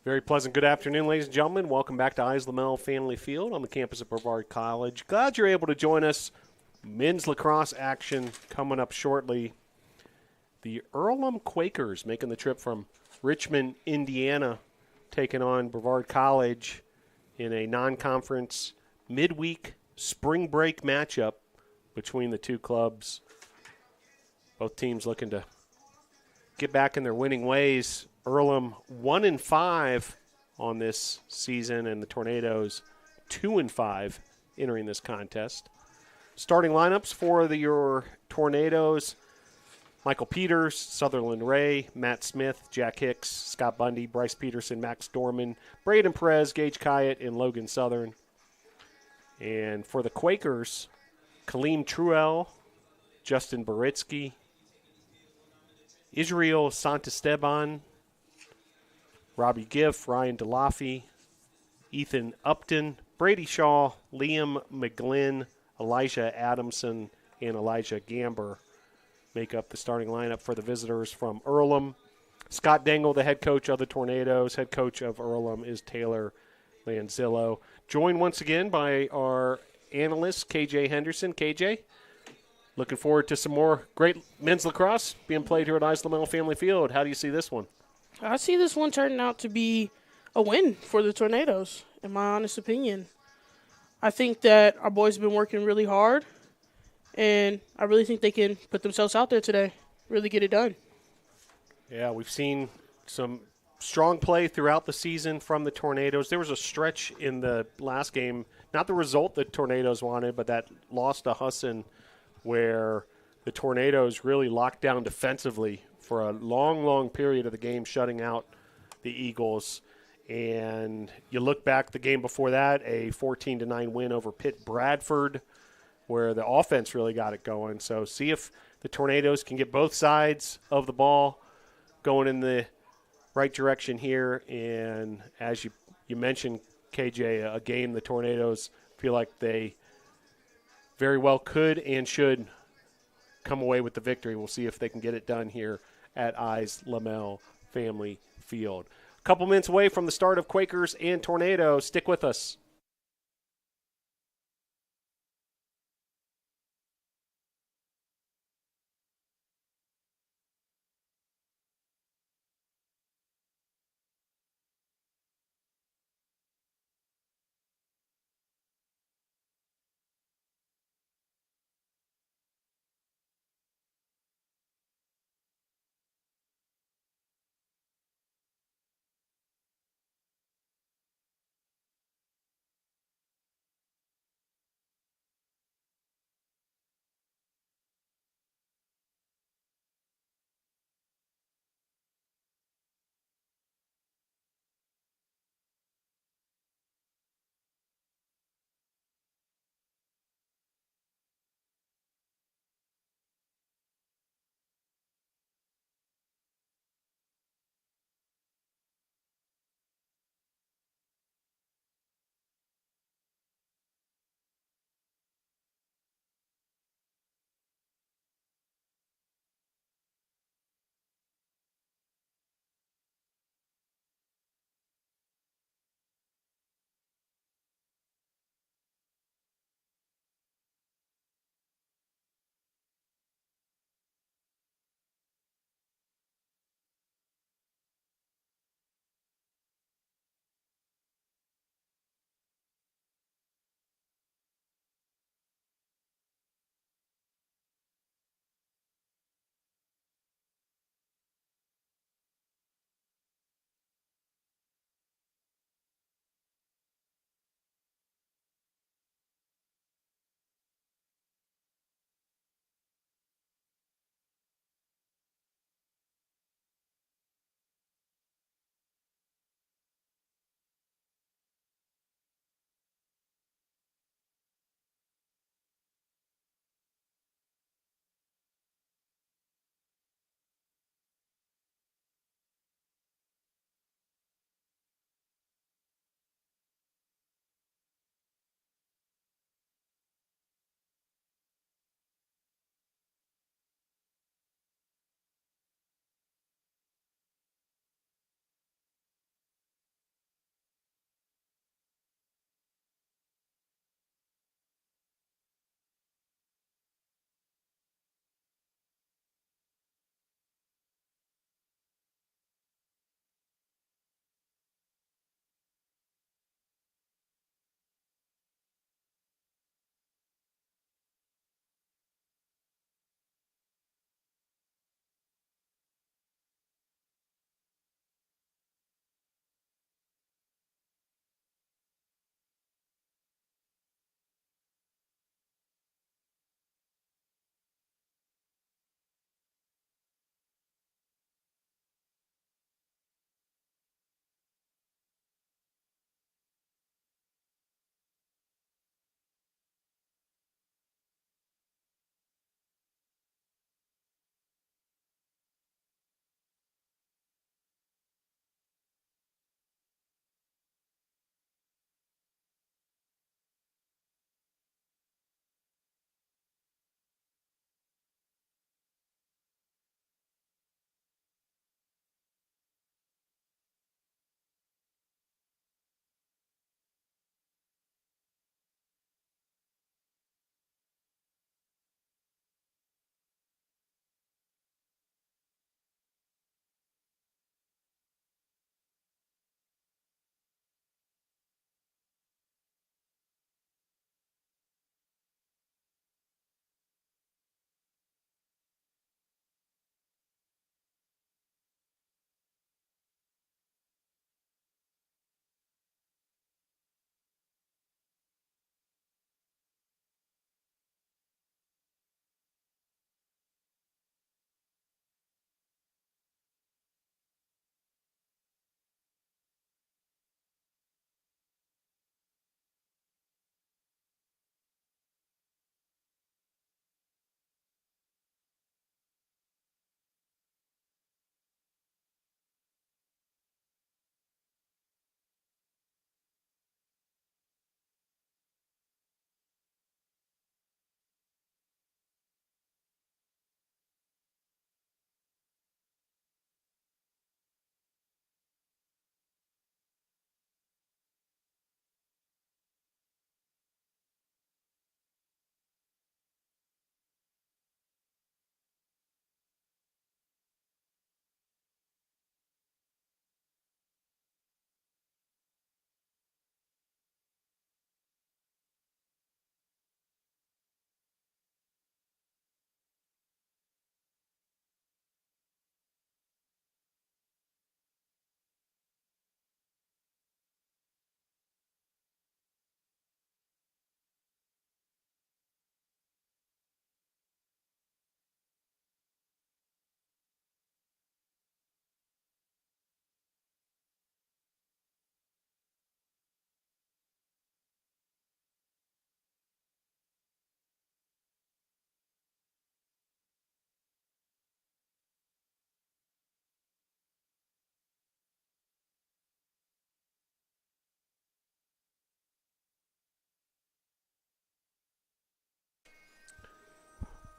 Very pleasant good afternoon, ladies and gentlemen. Welcome back to Earlham Family Field on the campus of Brevard College. Glad you're able to join us. Men's lacrosse action coming up shortly. The Earlham Quakers making the trip from Richmond, Indiana, taking on Brevard College in a non-conference midweek spring break matchup between the two clubs. Both teams looking to get back in their winning ways. Earlham 1-5 on this season, and the Tornadoes 2-5 entering this contest. Starting lineups for your Tornadoes: Michael Peters, Sutherland Ray, Matt Smith, Jack Hicks, Scott Bundy, Bryce Peterson, Max Dorman, Braden Perez, Gage Kyatt, and Logan Southern. And for the Quakers, Kaleem Truel, Justin Baritsky, Israel Santisteban, Robbie Giff, Ryan DeLaffey, Ethan Upton, Brady Shaw, Liam McGlynn, Elijah Adamson, and Elijah Gamber make up the starting lineup for the visitors from Earlham. Scott Dangle, the head coach of the Tornadoes. Head coach of Earlham is Taylor Lanzillo. Joined once again by our analyst, KJ Henderson. KJ, looking forward to some more great men's lacrosse being played here at Earlham Family Field. How do you see this one? I see this one turning out to be a win for the Tornadoes, in my honest opinion. I think that our boys have been working really hard, and I really think they can put themselves out there today, really get it done. Yeah, we've seen some strong play throughout the season from the Tornadoes. There was a stretch in the last game, not the result that Tornadoes wanted, but that loss to Husson where the Tornadoes really locked down defensively for a long, long period of the game, shutting out the Eagles. And you look back the game before that, a 14-9 win over Pitt Bradford, where the offense really got it going. So see if the Tornadoes can get both sides of the ball going in the right direction here. And as you mentioned, KJ, a game the Tornadoes feel like they very well could and should come away with the victory. We'll see if they can get it done here at Earlham Family Field. A couple minutes away from the start of Quakers and Tornadoes. Stick with us.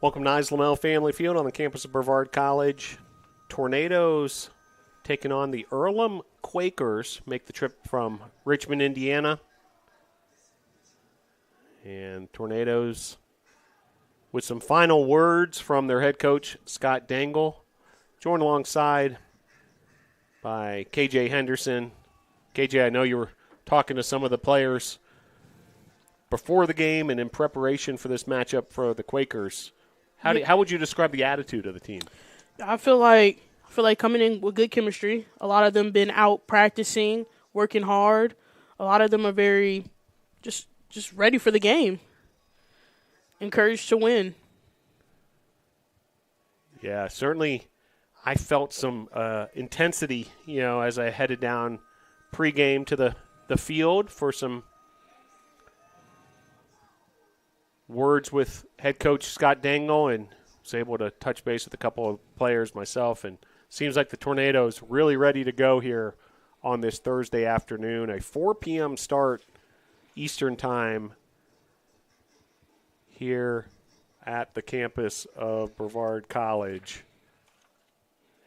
Welcome to Lamel Family Field on the campus of Brevard College. Tornadoes taking on the Earlham Quakers, make the trip from Richmond, Indiana. And Tornadoes with some final words from their head coach, Scott Dangle, joined alongside by KJ Henderson. KJ, I know you were talking to some of the players before the game and in preparation for this matchup for the Quakers. How would you describe the attitude of the team? I feel like coming in with good chemistry. A lot of them been out practicing, working hard. A lot of them are very just ready for the game. Encouraged to win. Yeah, certainly I felt some intensity, as I headed down pregame to the field for some words with head coach Scott Dangle, and was able to touch base with a couple of players myself, and seems like the Tornadoes really ready to go here on this Thursday afternoon. A 4 p.m. start Eastern time here at the campus of Brevard College.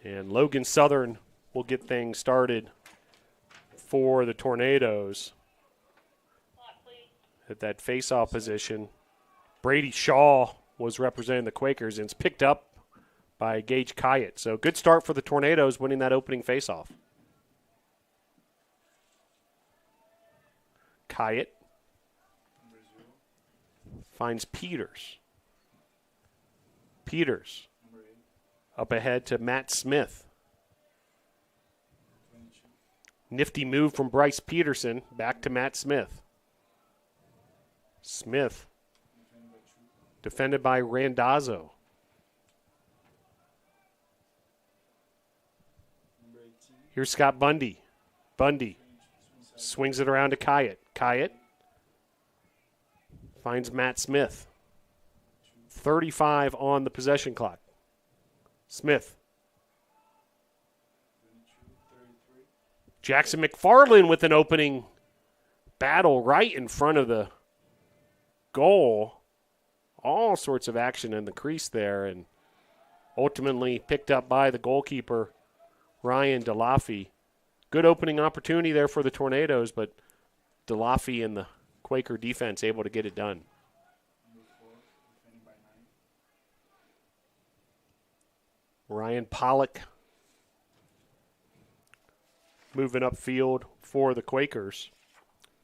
And Logan Southern will get things started for the Tornadoes at that face-off position. Brady Shaw was representing the Quakers, and it's picked up by Gage Kyatt. So good start for the Tornadoes, winning that opening face-off. Kyatt finds Peters. Peters up ahead to Matt Smith. Nifty move from Bryce Peterson back to Matt Smith. Smith defended by Randazzo. Here's Scott Bundy. Bundy swings it around to Kyatt. Kyatt finds Matt Smith. 35 on the possession clock. Smith. Jackson McFarland with an opening battle right in front of the goal. All sorts of action in the crease there, and ultimately picked up by the goalkeeper, Ryan DeLaffey. Good opening opportunity there for the Tornadoes, but DeLaffey and the Quaker defense able to get it done. Ryan Pollock moving upfield for the Quakers.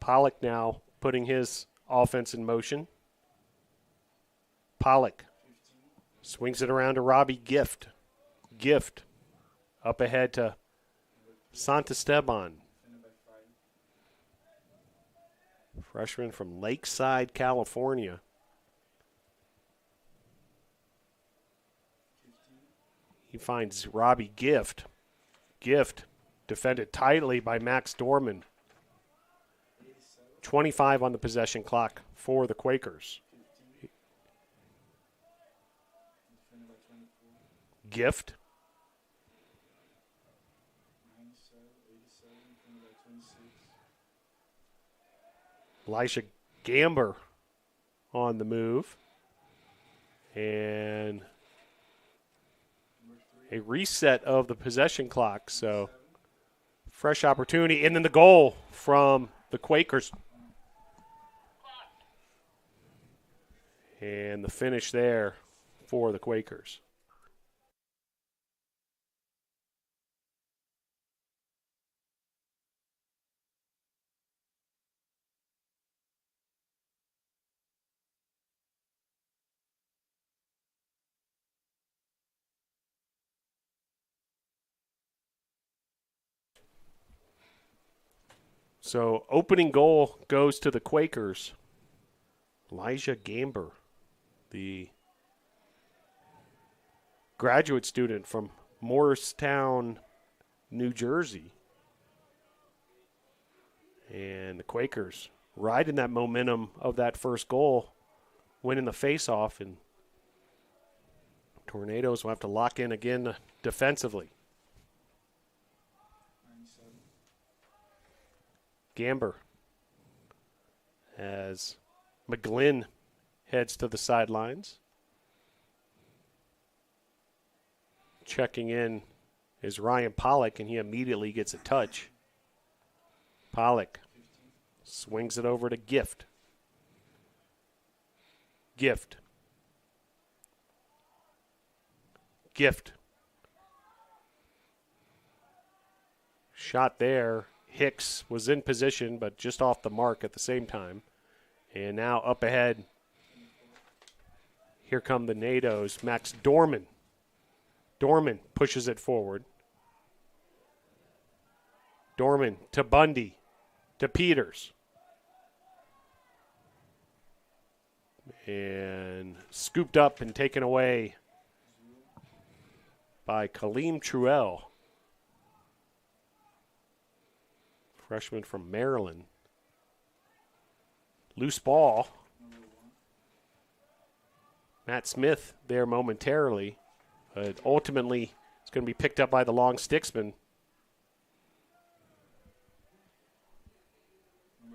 Pollock now putting his offense in motion. Pollock swings it around to Robbie Gift. Gift up ahead to Santisteban. Freshman from Lakeside, California. He finds Robbie Gift. Gift defended tightly by Max Dorman. 25 on the possession clock for the Quakers. Gift. Elisha Gamber on the move. And a reset of the possession clock. So fresh opportunity. And then the goal from the Quakers. And the finish there for the Quakers. So opening goal goes to the Quakers. Elijah Gamber, the graduate student from Morristown, New Jersey. And the Quakers riding that momentum of that first goal, winning the faceoff, and Tornadoes will have to lock in again defensively. Gamber as McGlynn heads to the sidelines. Checking in is Ryan Pollock, and he immediately gets a touch. Pollock swings it over to Gift. Gift. Shot there. Hicks was in position, but just off the mark at the same time. And now up ahead, here come the NATOs. Max Dorman. Dorman pushes it forward. Dorman to Bundy, to Peters. And scooped up and taken away by Kaleem Truell, freshman from Maryland. Loose ball. Matt Smith there momentarily, but ultimately it's going to be picked up by the long sticksman.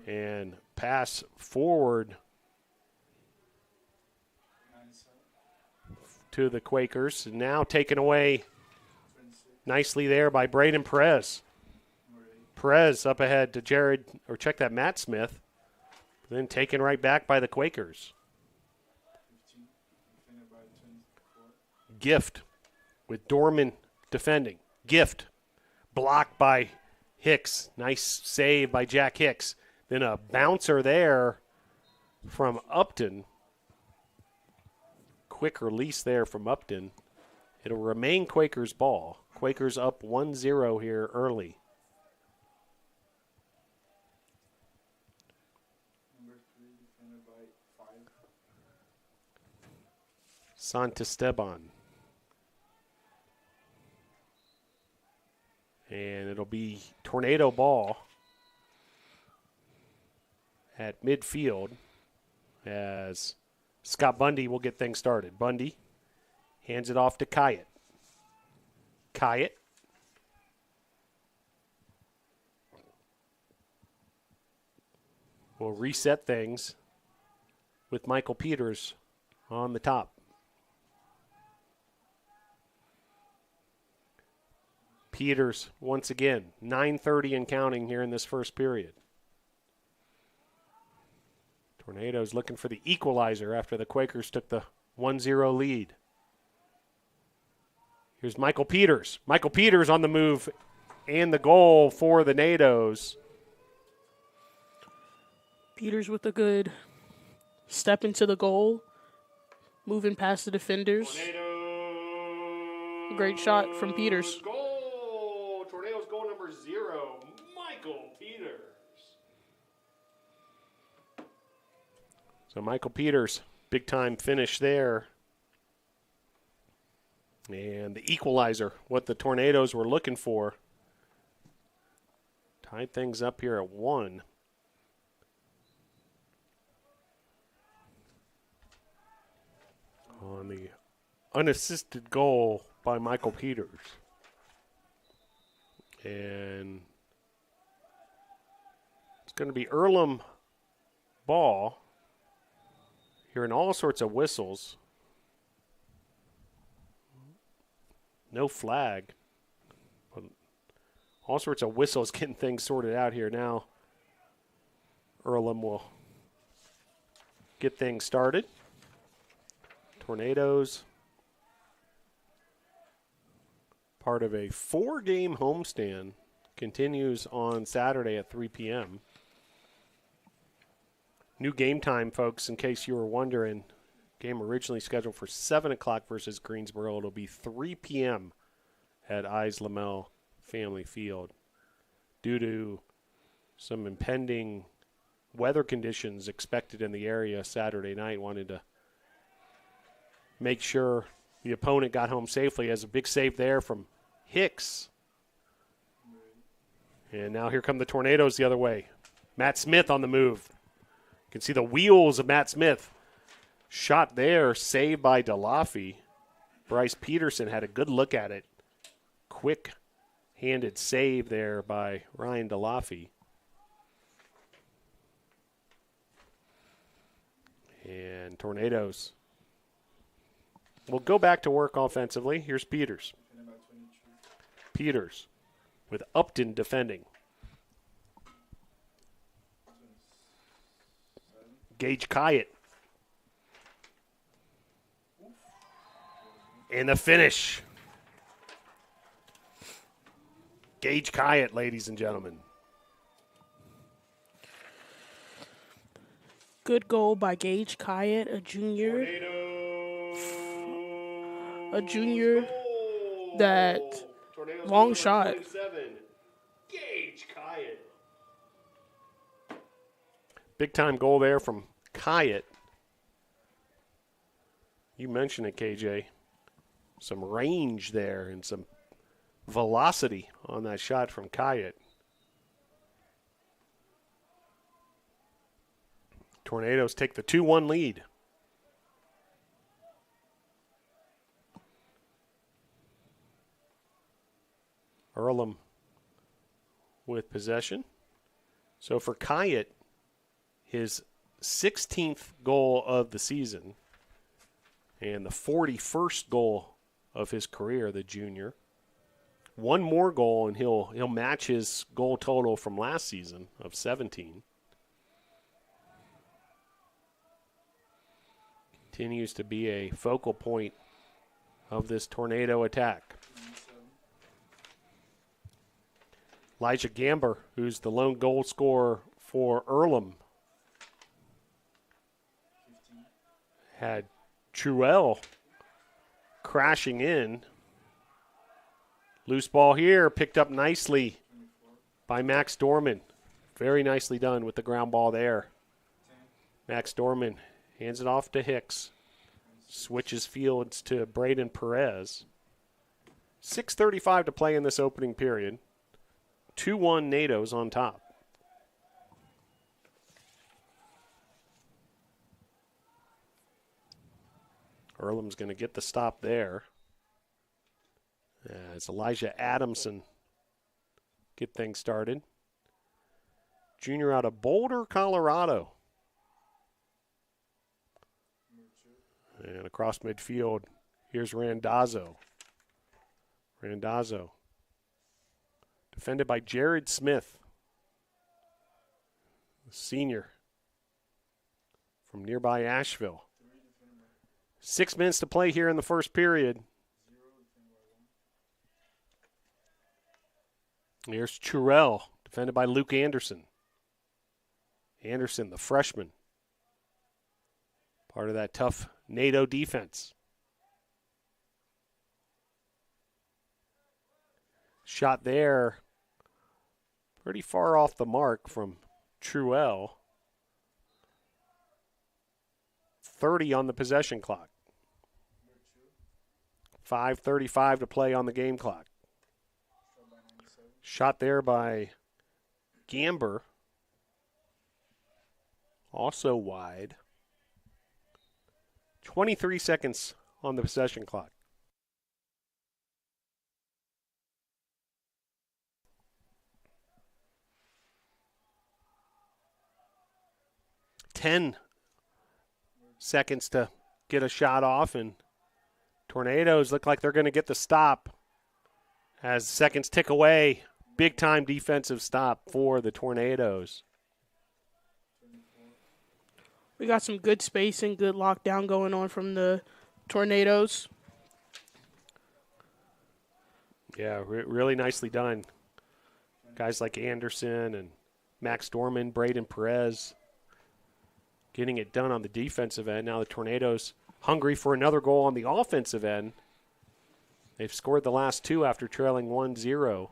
And pass forward to the Quakers. And now taken away nicely there by Braden Perez. Perez up ahead to Jared, or check that, Matt Smith. Then taken right back by the Quakers. Gift with Dorman defending. Gift blocked by Hicks. Nice save by Jack Hicks. Then a bouncer there from Upton. Quick release there from Upton. It'll remain Quakers' ball. Quakers up 1-0 here early. Santisteban. And it'll be tornado ball at midfield as Scott Bundy will get things started. Bundy hands it off to Kyatt. Kyatt. Will reset things with Michael Peters on the top. Peters, once again, 9:30 and counting here in this first period. Tornadoes looking for the equalizer after the Quakers took the 1-0 lead. Here's Michael Peters. Michael Peters on the move and the goal for the NATOs. Peters with a good step into the goal, moving past the defenders. Tornadoes. Great shot from Peters. Goal. Tornadoes goal number 0, Michael Peters. So Michael Peters, big time finish there. And the equalizer, what the Tornadoes were looking for. Tied things up here at 1. On the unassisted goal by Michael Peters. And it's going to be Earlham ball. Hearing all sorts of whistles. No flag. But all sorts of whistles getting things sorted out here now. Earlham will get things started. Tornadoes, part of a 4-game homestand, continues on Saturday at 3 p.m. New game time, folks, in case you were wondering. Game originally scheduled for 7 o'clock versus Greensboro. It'll be 3 p.m. at Earlham Family Field. Due to some impending weather conditions expected in the area Saturday night, wanted to make sure the opponent got home safely. Has a big save there from Hicks. And now here come the Tornadoes the other way. Matt Smith on the move. You can see the wheels of Matt Smith. Shot there, saved by DeLaffey. Bryce Peterson had a good look at it. Quick-handed save there by Ryan DeLaffey. And Tornadoes will go back to work offensively. Here's Peters. Peters with Upton defending. Gage Kyatt. And the finish. Gage Kyatt, ladies and gentlemen. Good goal by Gage Kyatt, a junior. A junior that long shot. Gage Kyatt. Big time goal there from Kyatt. You mentioned it, KJ. Some range there and some velocity on that shot from Kyatt. Tornadoes take the 2-1 lead. Earlham with possession. So for Kyatt, his 16th goal of the season and the 41st goal of his career, the junior. One more goal and he'll match his goal total from last season of 17. Continues to be a focal point of this Tornado attack. Elijah Gamber, who's the lone goal scorer for Earlham, had Truell crashing in. Loose ball here, picked up nicely by Max Dorman. Very nicely done with the ground ball there. Max Dorman hands it off to Hicks. Switches fields to Braden Perez. 6:35 to play in this opening period. 2-1 NATO's on top. Earlham's going to get the stop there. As Elijah Adamson get things started. Junior out of Boulder, Colorado. And across midfield, here's Randazzo. Randazzo. Defended by Jared Smith, senior from nearby Asheville. 6 minutes to play here in the first period. Here's Churell, defended by Luke Anderson. Anderson, the freshman. Part of that tough NATO defense. Shot there, pretty far off the mark from Truell. 30 on the possession clock. 5:35 to play on the game clock. Shot there by Gamber. Also wide. 23 seconds on the possession clock. Ten seconds to get a shot off, and Tornadoes look like they're going to get the stop as seconds tick away. Big time defensive stop for the Tornadoes. We got some good spacing, good lockdown going on from the Tornadoes. Yeah, really nicely done. Guys like Anderson and Max Dorman, Braden Perez getting it done on the defensive end. Now the Tornadoes hungry for another goal on the offensive end. They've scored the last two after trailing 1-0.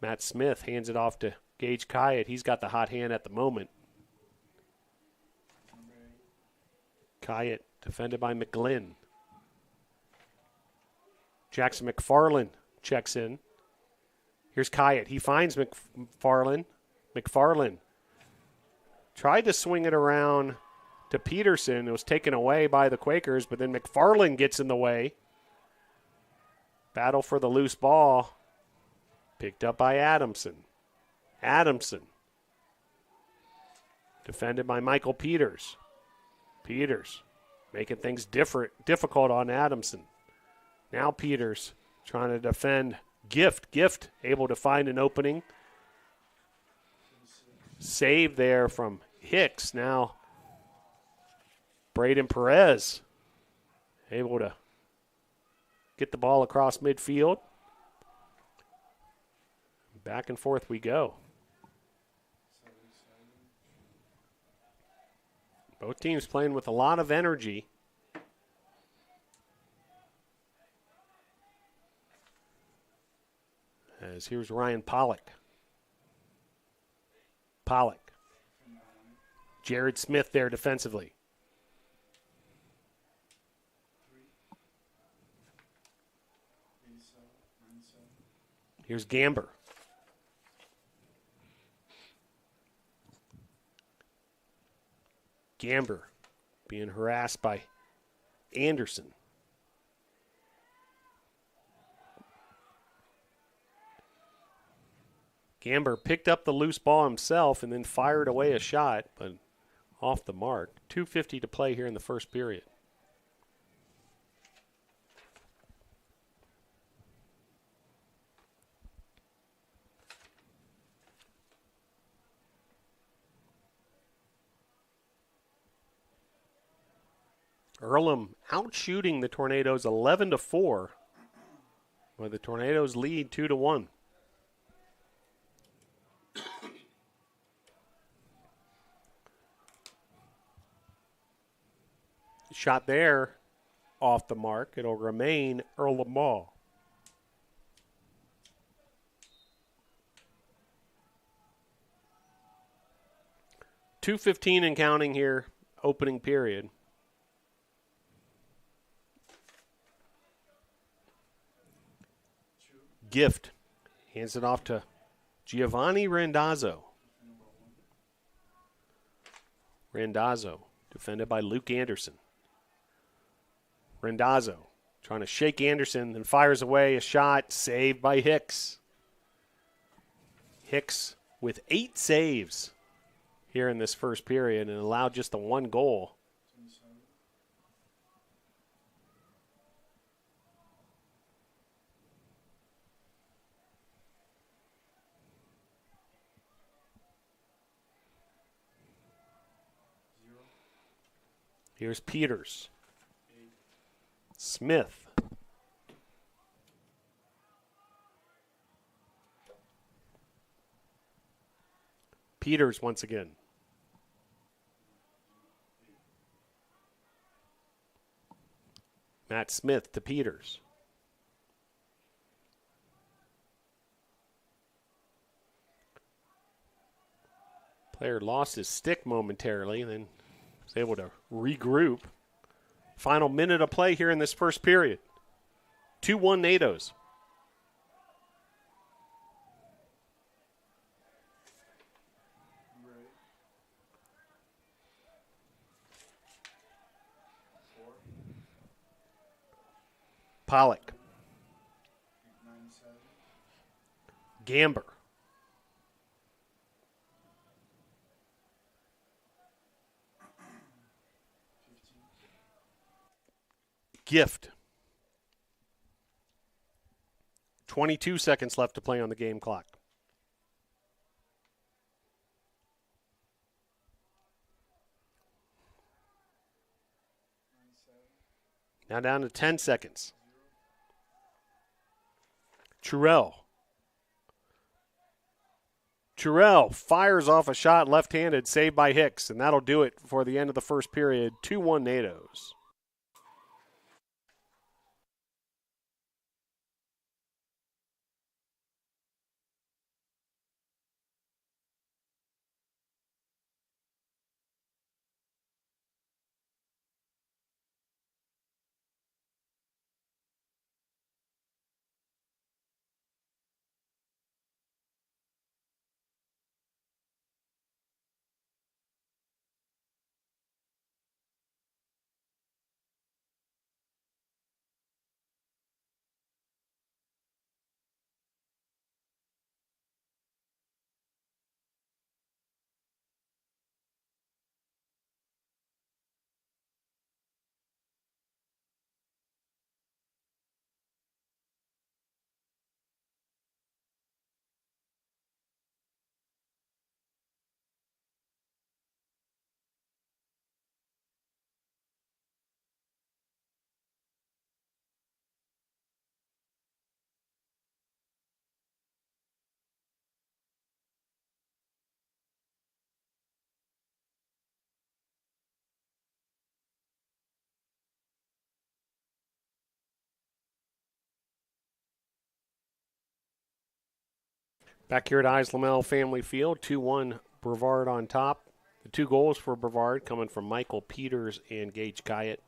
Matt Smith hands it off to Gage Kyatt. He's got the hot hand at the moment. Kyatt defended by McGlynn. Jackson McFarland checks in. Here's Kyatt. He finds McFarland. McFarland tried to swing it around to Peterson. It was taken away by the Quakers, but then McFarland gets in the way. Battle for the loose ball. Picked up by Adamson. Adamson. Defended by Michael Peters. Peters making things difficult on Adamson. Now Peters trying to defend Gift. Gift able to find an opening. Save there from Hicks. Now Braden Perez able to get the ball across midfield. Back and forth we go. Both teams playing with a lot of energy. As here's Ryan Pollock. Pollock. Jared Smith there defensively. Here's Gamber. Gamber being harassed by Anderson. Gamber picked up the loose ball himself and then fired away a shot, but off the mark. 2:50 to play here in the first period. Earlham out shooting the Tornadoes 11-4, where the Tornadoes lead 2-1. Shot there off the mark. It'll remain Earlham ball. $2:15 and counting here, opening period. Gift hands it off to Giovanni Randazzo. Randazzo, defended by Luke Anderson. Randazzo trying to shake Anderson, then fires away a shot, saved by Hicks. Hicks with 8 saves here in this first period and allowed just the 1 goal. Here's Peters. Smith. Peters once again. Matt Smith to Peters. Player lost his stick momentarily, then was able to regroup. Final minute of play here in this first period. 2-1 NATOs. Pollock. Gamber. Gift. 22 seconds left to play on the game clock. Now down to 10 seconds. Turrell. Turrell fires off a shot left-handed, saved by Hicks, and that'll do it for the end of the first period. 2-1 NATOs. Back here at Islamel Family Field, 2-1 Brevard on top. The 2 goals for Brevard coming from Michael Peters and Gage Kyatt.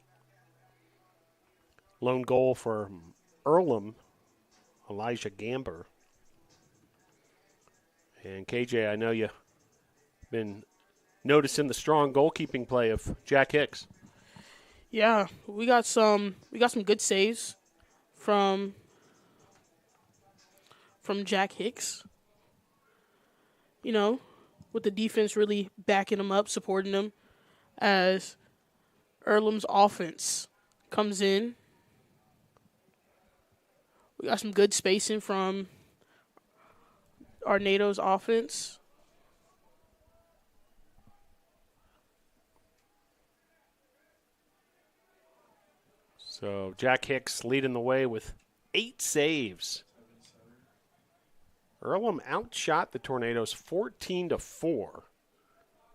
Lone goal for Earlham, Elijah Gamber. And KJ, I know you've been noticing the strong goalkeeping play of Jack Hicks. Yeah, we got some good saves from Jack Hicks. You know, with the defense really backing him up, supporting him as Earlham's offense comes in. We got some good spacing from our NATO's offense. So Jack Hicks leading the way with 8 saves. Earlham outshot the Tornadoes 14-4.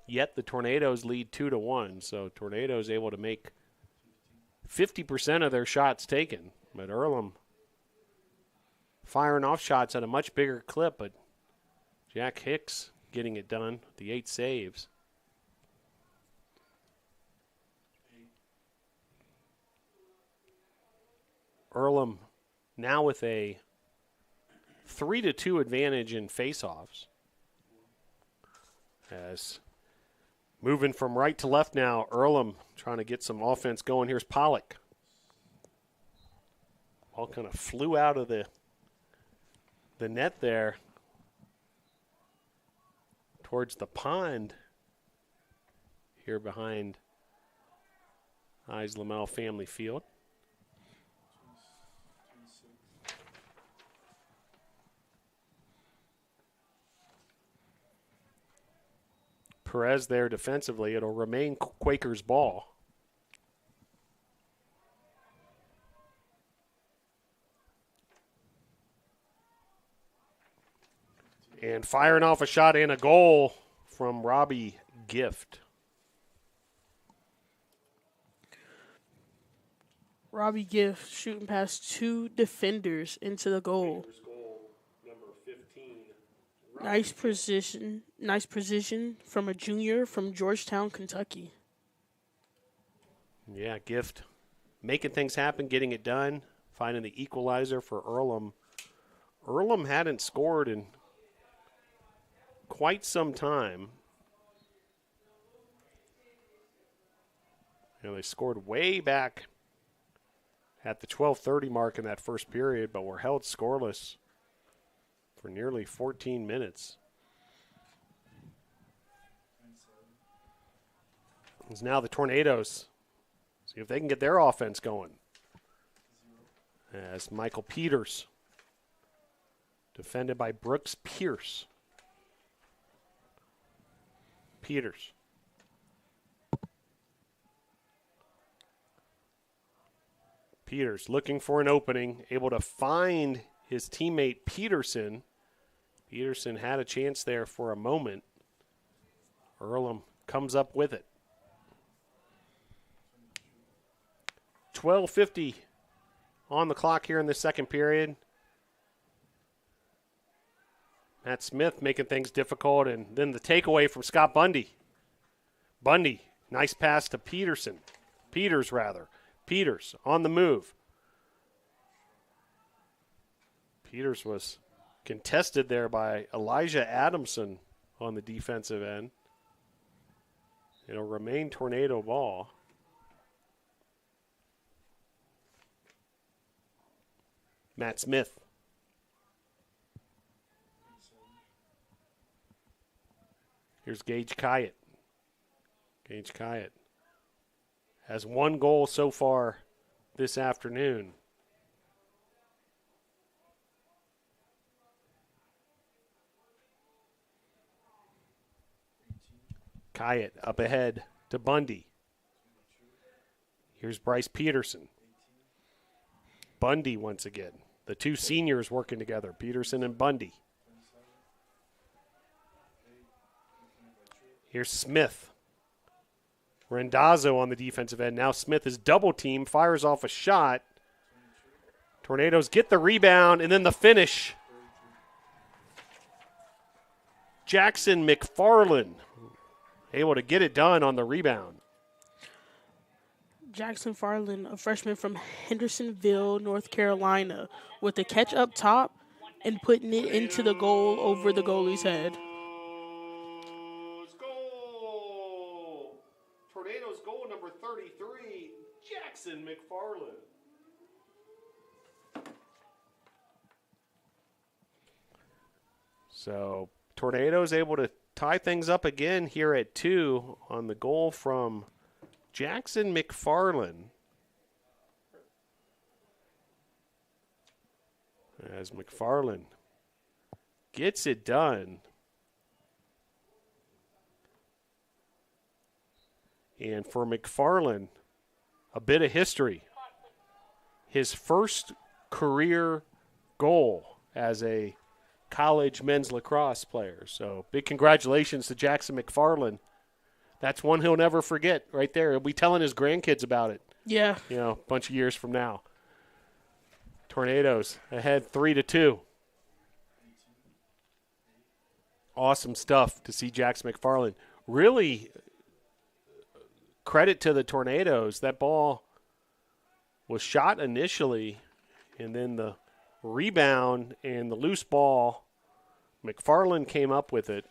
Yet the Tornadoes lead 2-1. So Tornadoes able to make 50% of their shots taken. But Earlham firing off shots at a much bigger clip. But Jack Hicks getting it done. The 8 saves. Earlham now with a 3-2 advantage in faceoffs. As moving from right to left now, Earlham trying to get some offense going. Here's Pollock. Ball kind of flew out of the net there towards the pond here behind Islamel Family Field. Perez there defensively. It'll remain Quakers' ball. And firing off a shot and a goal from Robbie Gift. Robbie Gift shooting past 2 defenders into the goal. Nice position from a junior from Georgetown, Kentucky. Yeah, Gift making things happen, getting it done, finding the equalizer for Earlham. Earlham hadn't scored in quite some time. You know, they scored way back at the 12:30 mark in that first period, but were held scoreless for nearly 14 minutes. It's now the Tornadoes. See if they can get their offense going. As Michael Peters, defended by Brooks Pierce. Peters. Peters looking for an opening, able to find his teammate Peterson. Peterson had a chance there for a moment. Earlham comes up with it. 12:50 on the clock here in the second period. Matt Smith making things difficult, and then the takeaway from Scott Bundy. Bundy, nice pass to Peterson. Peters on the move. Peters was contested there by Elijah Adamson on the defensive end. It'll remain Tornado ball. Matt Smith. Here's Gage Kyatt. Gage Kyatt has 1 goal so far this afternoon. Kyatt up ahead to Bundy. Here's Bryce Peterson. Bundy once again. The 2 seniors working together, Peterson and Bundy. Here's Smith. Rendazzo on the defensive end. Now Smith is double teamed, fires off a shot. Tornadoes get the rebound, and then the finish. Jackson McFarland able to get it done on the rebound. Jackson Farland, a freshman from Hendersonville, North Carolina, with a catch up top and putting it into the goal over the goalie's head. Goal! Tornadoes goal number 33, Jackson McFarland. So Tornadoes able to tie things up again here at 2 on the goal from Jackson McFarland. As McFarland gets it done. And for McFarland, a bit of history. His first career goal as a college men's lacrosse player. So big congratulations to Jackson McFarland. That's one he'll never forget right there. He'll be telling his grandkids about it. Yeah. You know, a bunch of years from now. Tornadoes ahead 3-2. Awesome stuff to see Jackson McFarland. Really credit to the Tornadoes. That ball was shot initially, and then the rebound and the loose ball, McFarland came up with it.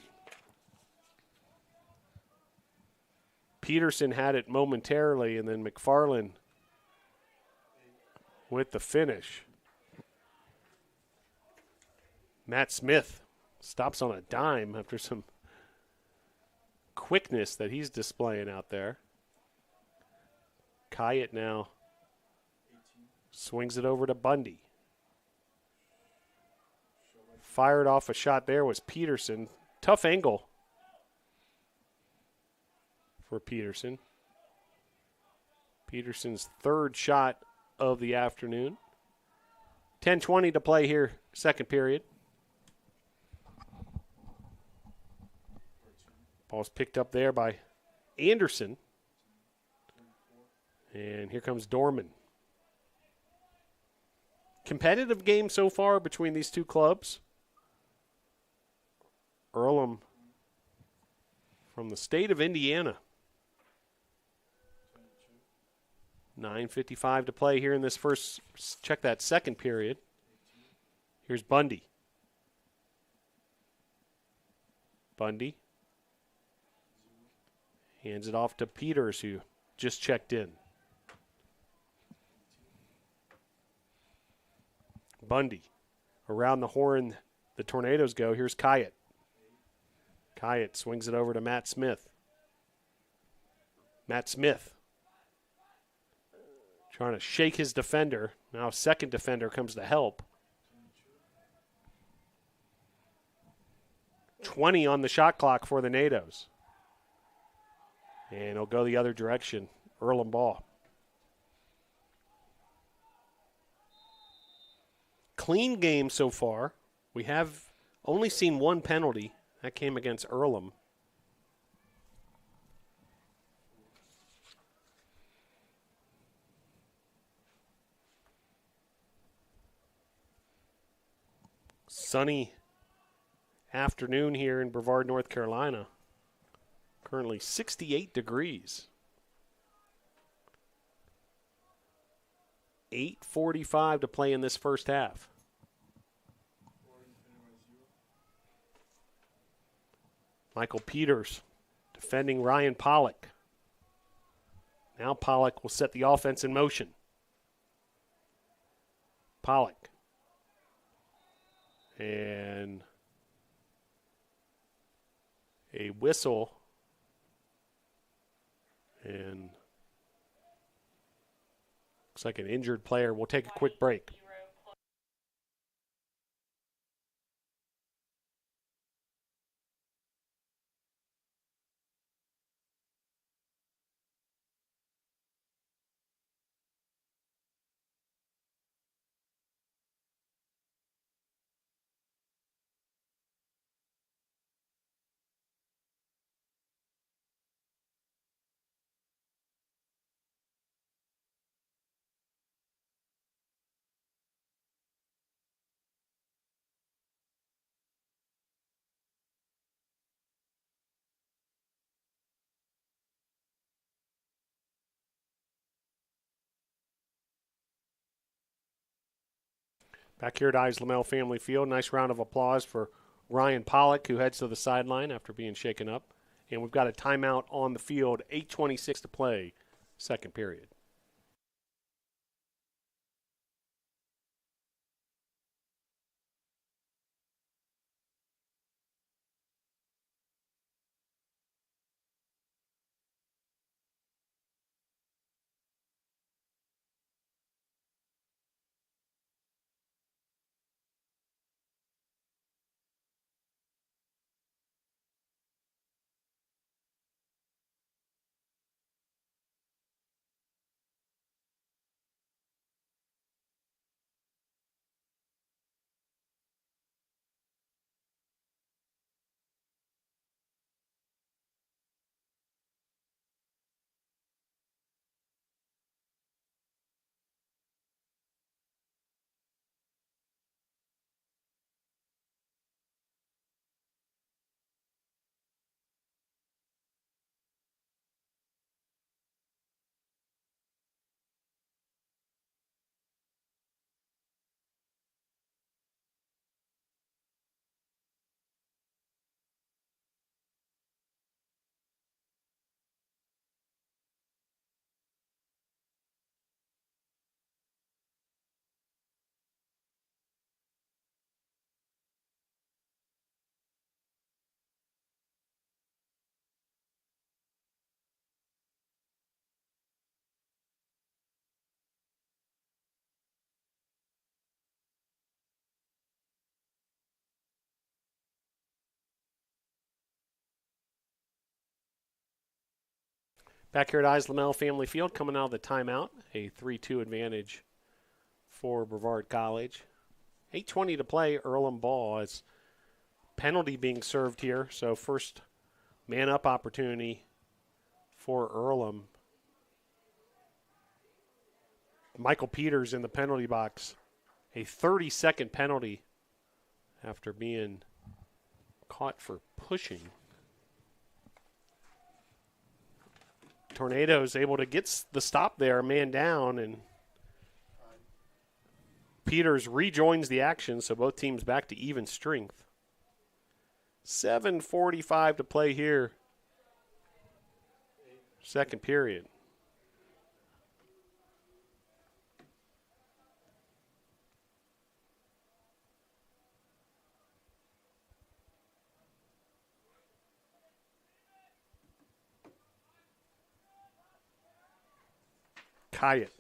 Peterson had it momentarily, and then McFarland with the finish. Matt Smith stops on a dime after some quickness that he's displaying out there. Kyatt now swings it over to Bundy. Fired off a shot there was Peterson. Tough angle for Peterson. Peterson's third shot of the afternoon. 10:20 to play here, second period. Ball's picked up there by Anderson. And here comes Dorman. Competitive game so far between these two clubs. Earlham from the state of Indiana. 9:55 to play here in this first, check that second period. Here's Bundy. Bundy hands it off to Peters, who just checked in. Bundy. Around the horn, the Tornadoes go. Here's Kyatt. Kyatt swings it over to Matt Smith. Matt Smith trying to shake his defender. Now second defender comes to help. 20 on the shot clock for the Nados. And it'll go the other direction. Earlham ball. Clean game so far. We have only seen one penalty. That came against Earlham. Sunny afternoon here in Brevard, North Carolina. Currently 68 degrees. 8:45 to play in this first half. Michael Peters defending Ryan Pollock. Now Pollock will set the offense in motion. Pollock. And a whistle. And looks like an injured player. We'll take a quick break. Back here at Lamel Family Field, nice round of applause for Ryan Pollock, who heads to the sideline after being shaken up. And we've got a timeout on the field, 8:26 to play, second period. Back here at Lamel Family Field, coming out of the timeout, a 3-2 advantage for Brevard College. 8:20 to play, Earlham ball. As penalty being served here, so first man-up opportunity for Earlham. Michael Peters in the penalty box. A 30-second penalty after being caught for pushing. Tornadoes able to get the stop there, man down, and Peters rejoins the action, so both teams back to even strength. 7:45 to play here. Second period. Kyatt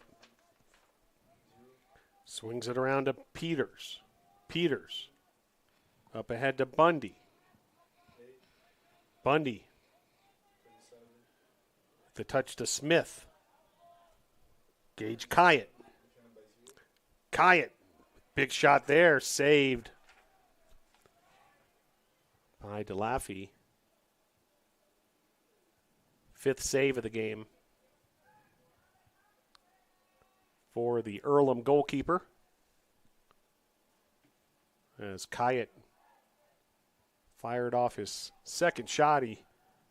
swings it around to Peters. Peters up ahead to Bundy. Bundy. The touch to Smith. Gage Kyatt. Kyatt. Big shot there. Saved by DeLaffey. Fifth save of the game for the Earlham goalkeeper. As Kyatt fired off his second shot, he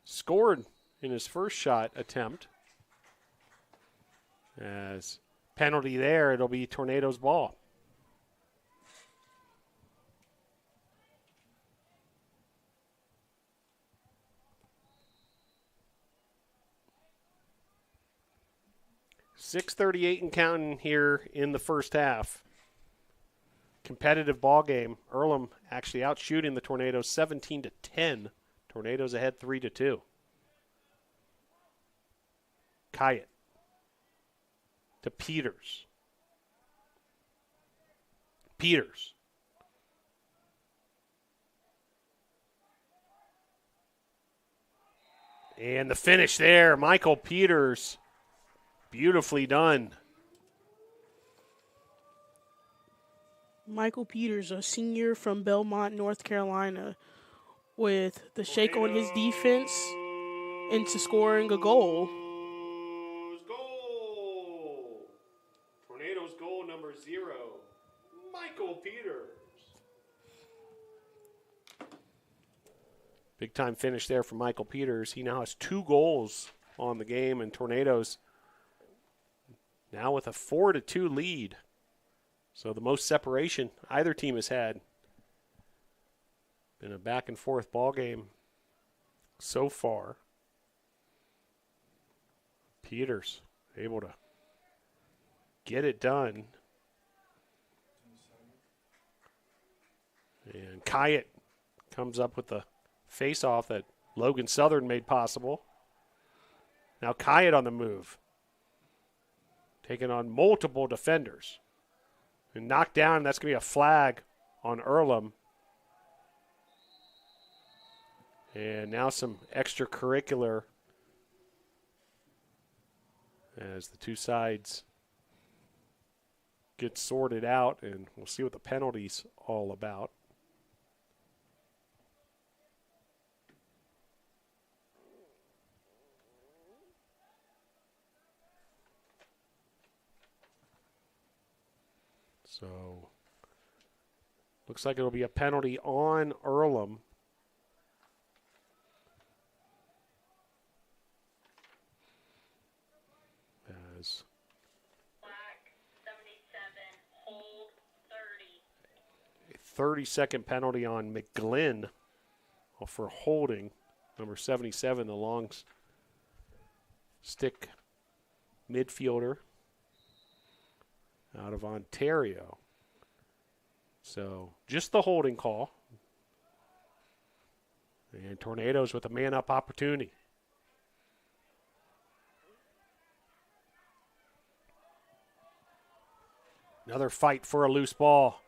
scored in his first shot attempt. As penalty there, it'll be Tornadoes ball. .638 and counting here in the first half. Competitive ball game. Earlham actually outshooting the Tornadoes 17-10. Tornadoes ahead 3-2. Kyatt to Peters. Peters. And the finish there, Michael Peters. Beautifully done. Michael Peters, a senior from Belmont, North Carolina, with the shake on his defense into scoring a goal. Goal. Tornadoes goal number 0, Michael Peters. Big time finish there for Michael Peters. He now has 2 goals on the game, and Tornadoes now with a 4-2 lead So the most separation either team has had. Been a back and forth ball game so far. Peters able to get it done. And Kyatt comes up with the face-off that Logan Southern made possible. Now Kyatt on the move. Taking on multiple defenders. And knocked down, that's going to be a flag on Earlham. And now some extracurricular as the two sides get sorted out, and we'll see what the penalty's all about. So, looks like it'll be a penalty on Earlham. As 30-second penalty on McGlynn for holding. Number 77, the long stick midfielder out of Ontario. So just the holding call. And Tornadoes with a man-up opportunity. Another fight for a loose ball.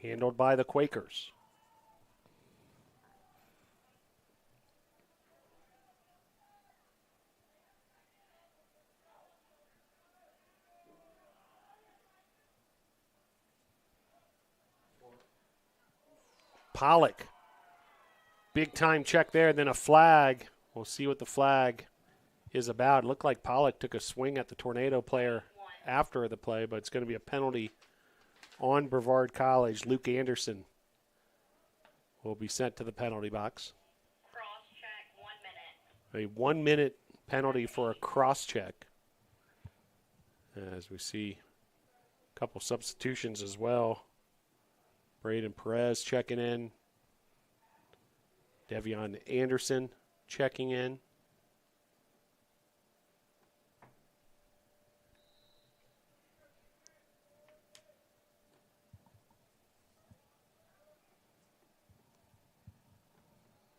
Handled by the Quakers. Pollock. Big time check there, then a flag. We'll see what the flag is about. It looked like Pollock took a swing at the Tornado player after the play, but it's going to be a penalty on Brevard College. Luke Anderson will be sent to the penalty box. Cross-check, 1 minute. A 1-minute penalty for a cross-check. As we see a couple substitutions as well. Braden Perez checking in. Devion Anderson checking in.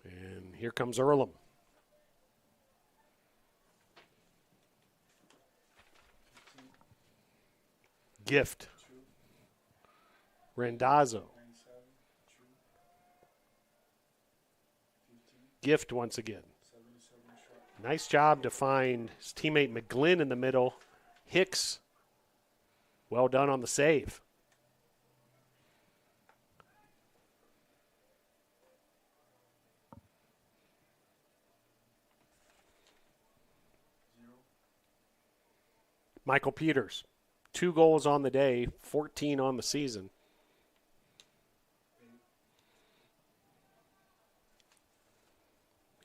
And here comes Earlham. Gift. Randazzo. Gift once again. Nice job to find his teammate McGlynn in the middle. Hicks, well done on the save. Michael Peters, 2 goals on the day, 14 on the season.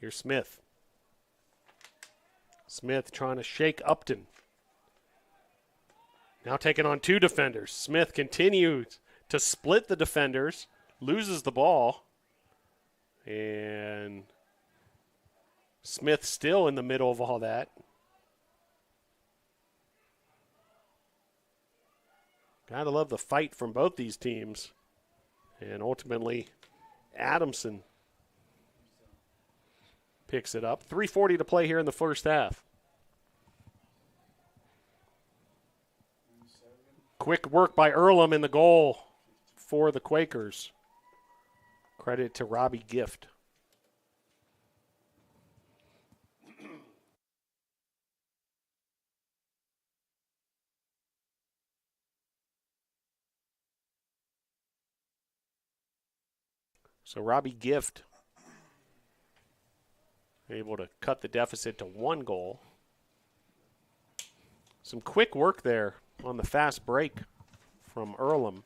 Here's Smith. Smith trying to shake Upton. Now taking on 2 defenders. Smith continues to split the defenders, loses the ball, and Smith still in the middle of all that. Gotta love the fight from both these teams. And ultimately, Adamson picks it up. 3:40 to play here in the first half. Quick work by Earlham in the goal for the Quakers. Credit to Robbie Gift. So Robbie Gift able to cut the deficit to 1 goal. Some quick work there on the fast break from Earlham.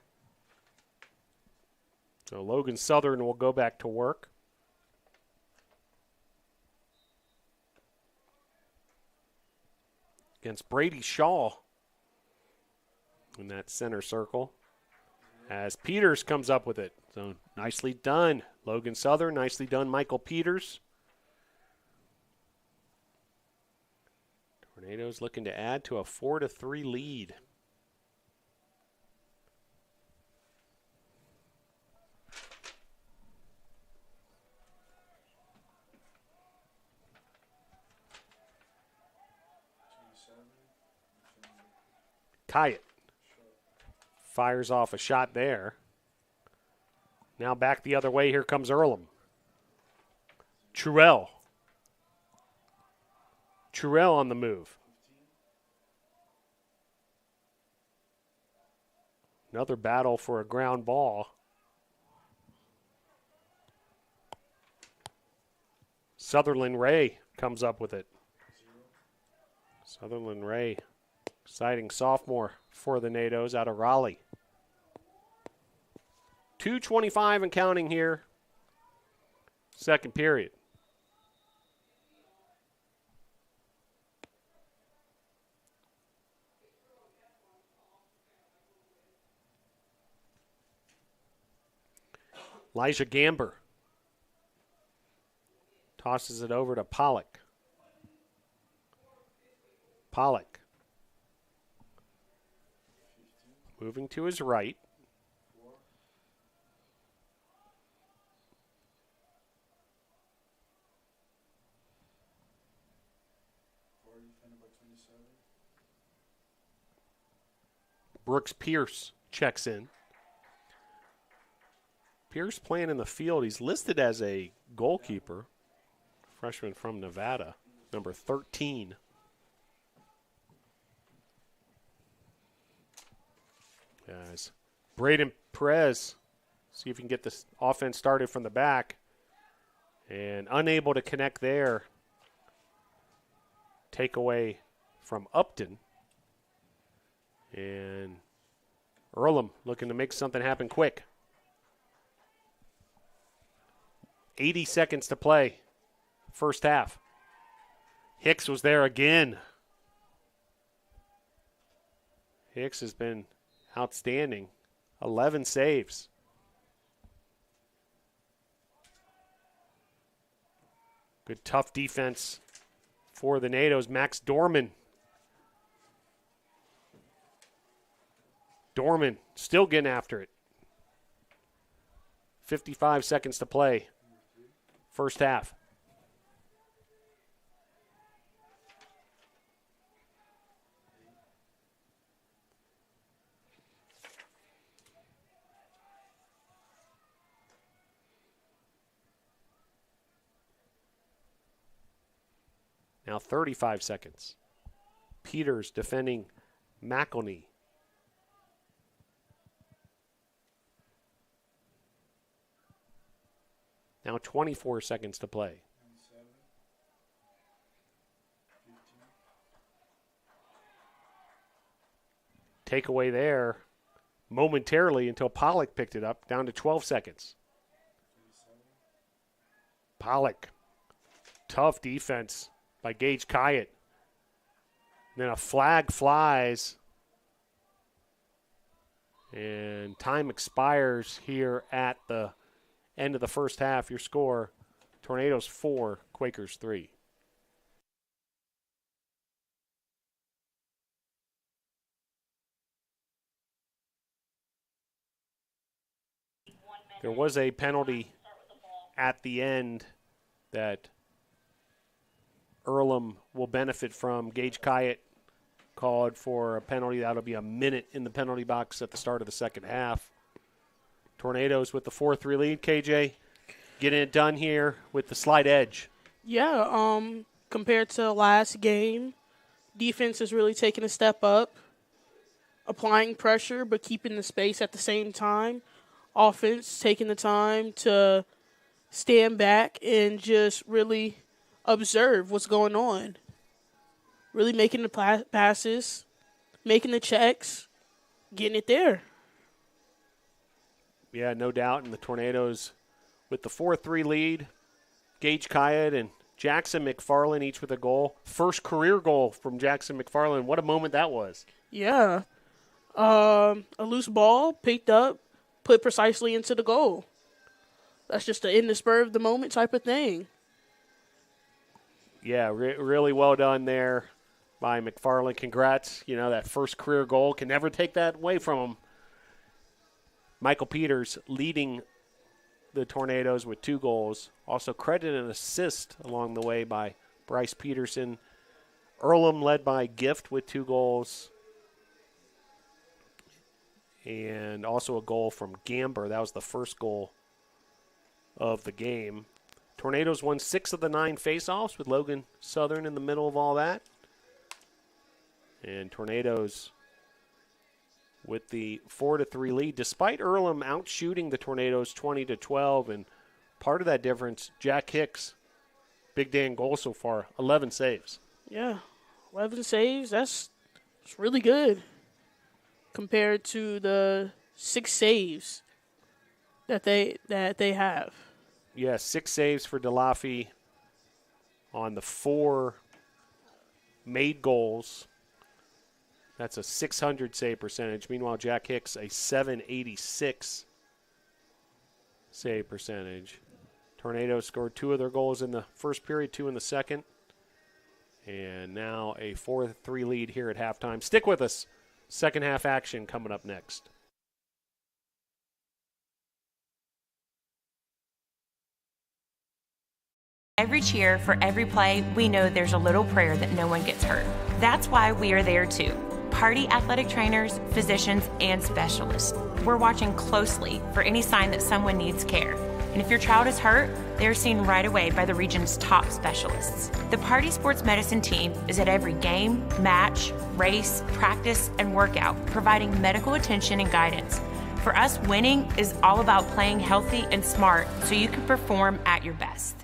So Logan Southern will go back to work. Against Brady Shaw in that center circle as Peters comes up with it. So nicely done, Logan Southern. Nicely done, Michael Peters. Tornadoes looking to add to a 4-3 lead. Kyatt fires off a shot there. Now back the other way. Here comes Earlham. Trurell on the move. Another battle for a ground ball. Sutherland Ray comes up with it. Sutherland Ray, exciting sophomore for the NATOs out of Raleigh. 2:25 and counting here. Second period. Elijah Gamber tosses it over to Pollock. Pollock moving to his right. Brooks Pierce checks in. Pierce playing in the field. He's listed as a goalkeeper. Freshman from Nevada, number 13. As Braden Perez, see if he can get this offense started from the back. And unable to connect there. Takeaway from Upton. And Earlham looking to make something happen quick. 80 seconds to play. First half. Hicks was there again. Hicks has been outstanding. 11 saves. Good tough defense for the NATOs. Max Dorman. Dorman still getting after it. 55 seconds to play. First half. Now 35 seconds. Peters defending McElney. Now 24 seconds to play. Takeaway there momentarily until Pollock picked it up, down to 12 seconds. Pollock, tough defense by Gage Kyatt. Then a flag flies, and time expires here at the end of the first half. Your score, Tornadoes 4, Quakers 3. There was a penalty at the end that Earlham will benefit from. Gage Kyatt called for a penalty. That'll be a minute in the penalty box at the start of the second half. Tornadoes with the 4-3 lead. KJ getting it done here with the slight edge. Yeah, compared to last game, defense is really taking a step up, applying pressure but keeping the space at the same time. Offense taking the time to stand back and just really observe what's going on. Really making the passes, making the checks, getting it there. Yeah, no doubt. And the Tornadoes with the 4-3 lead. Gage Kyatt and Jackson McFarland each with a goal. First career goal from Jackson McFarland. What a moment that was. Yeah. A loose ball picked up, put precisely into the goal. That's just an in the spur of the moment type of thing. Yeah, really well done there by McFarland. Congrats. That first career goal. Can never take that away from him. Michael Peters leading the Tornadoes with 2 goals. Also credit and assist along the way by Bryce Peterson. Earlham led by Gift with 2 goals. And also a goal from Gamber. That was the first goal of the game. Tornadoes won 6 of the 9 faceoffs with Logan Southern in the middle of all that. And Tornadoes with the 4-3 lead, despite Earlham outshooting the Tornadoes 20-12. And part of that difference, Jack Hicks, big day in goal so far, 11 saves. Yeah, 11 saves. That's really good compared to the 6 saves that they have. Yeah, 6 saves for DeLaffy on the 4 made goals. That's a 600 save percentage. Meanwhile, Jack Hicks, a 786 save percentage. Tornadoes scored 2 of their goals in the first period, 2 in the second. And now a 4-3 lead here at halftime. Stick with us. Second half action coming up next. Every cheer, for every play, we know there's a little prayer that no one gets hurt. That's why we are there too. Party athletic trainers, physicians, and specialists. We're watching closely for any sign that someone needs care. And if your child is hurt, they're seen right away by the region's top specialists. The Party Sports Medicine team is at every game, match, race, practice, and workout, providing medical attention and guidance. For us, winning is all about playing healthy and smart so you can perform at your best.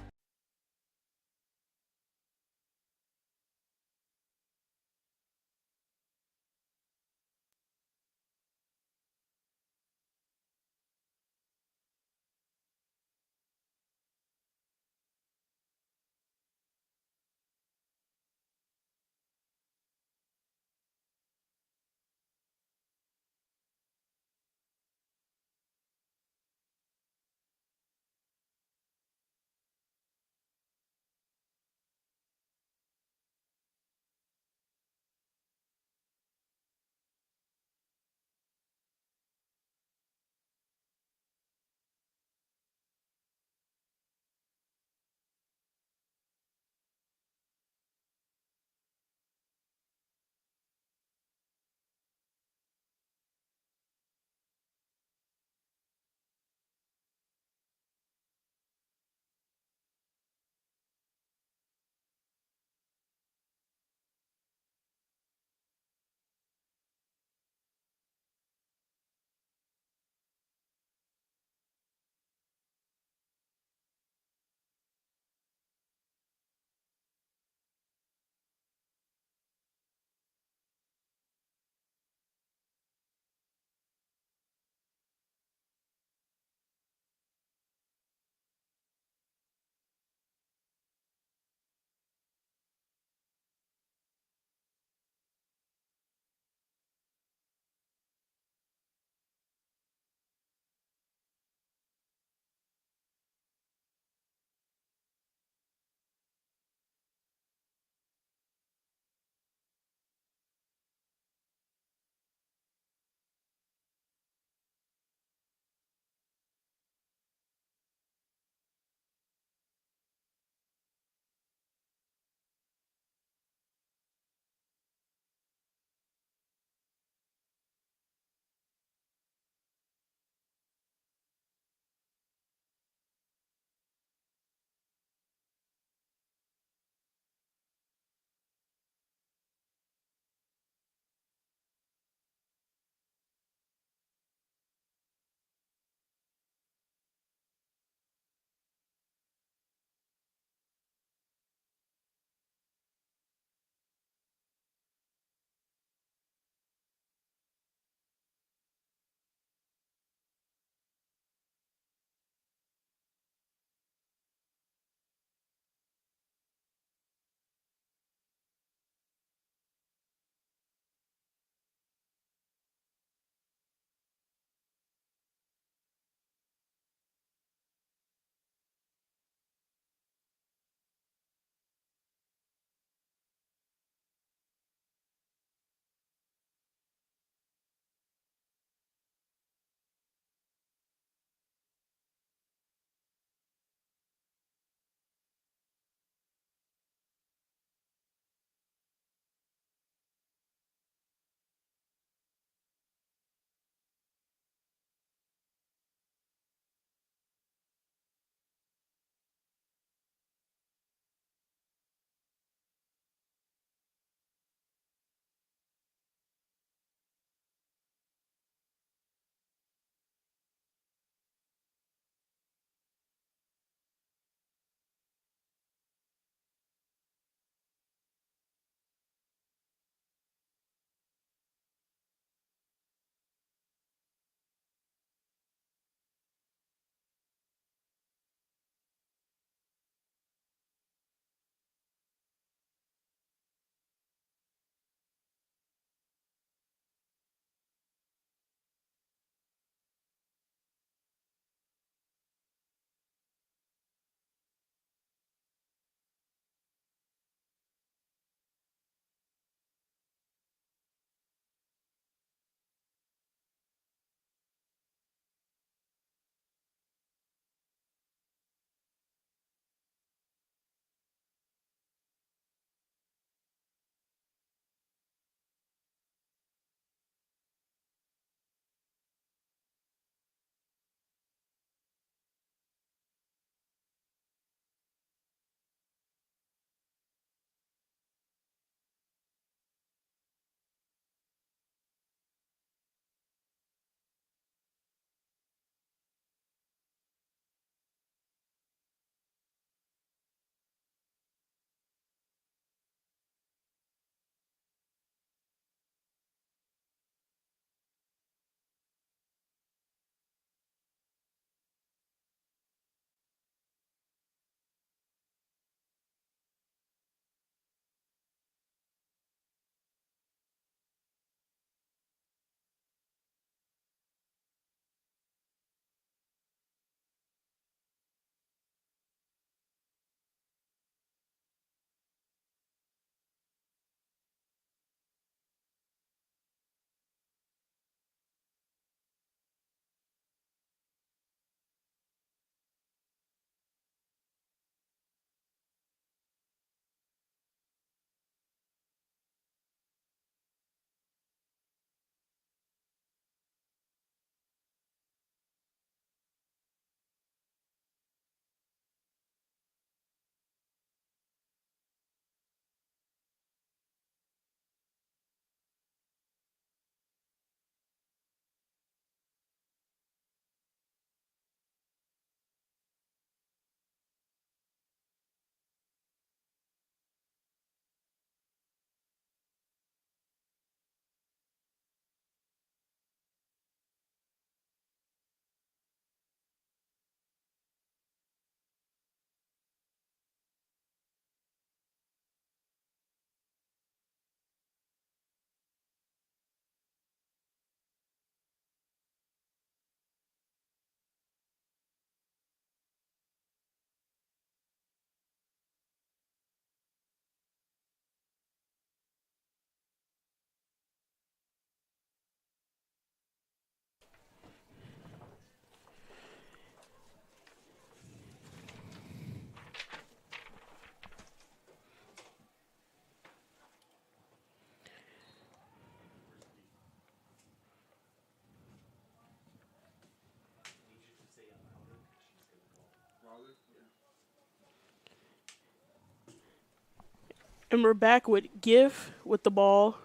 And we're back with Giff with the ball.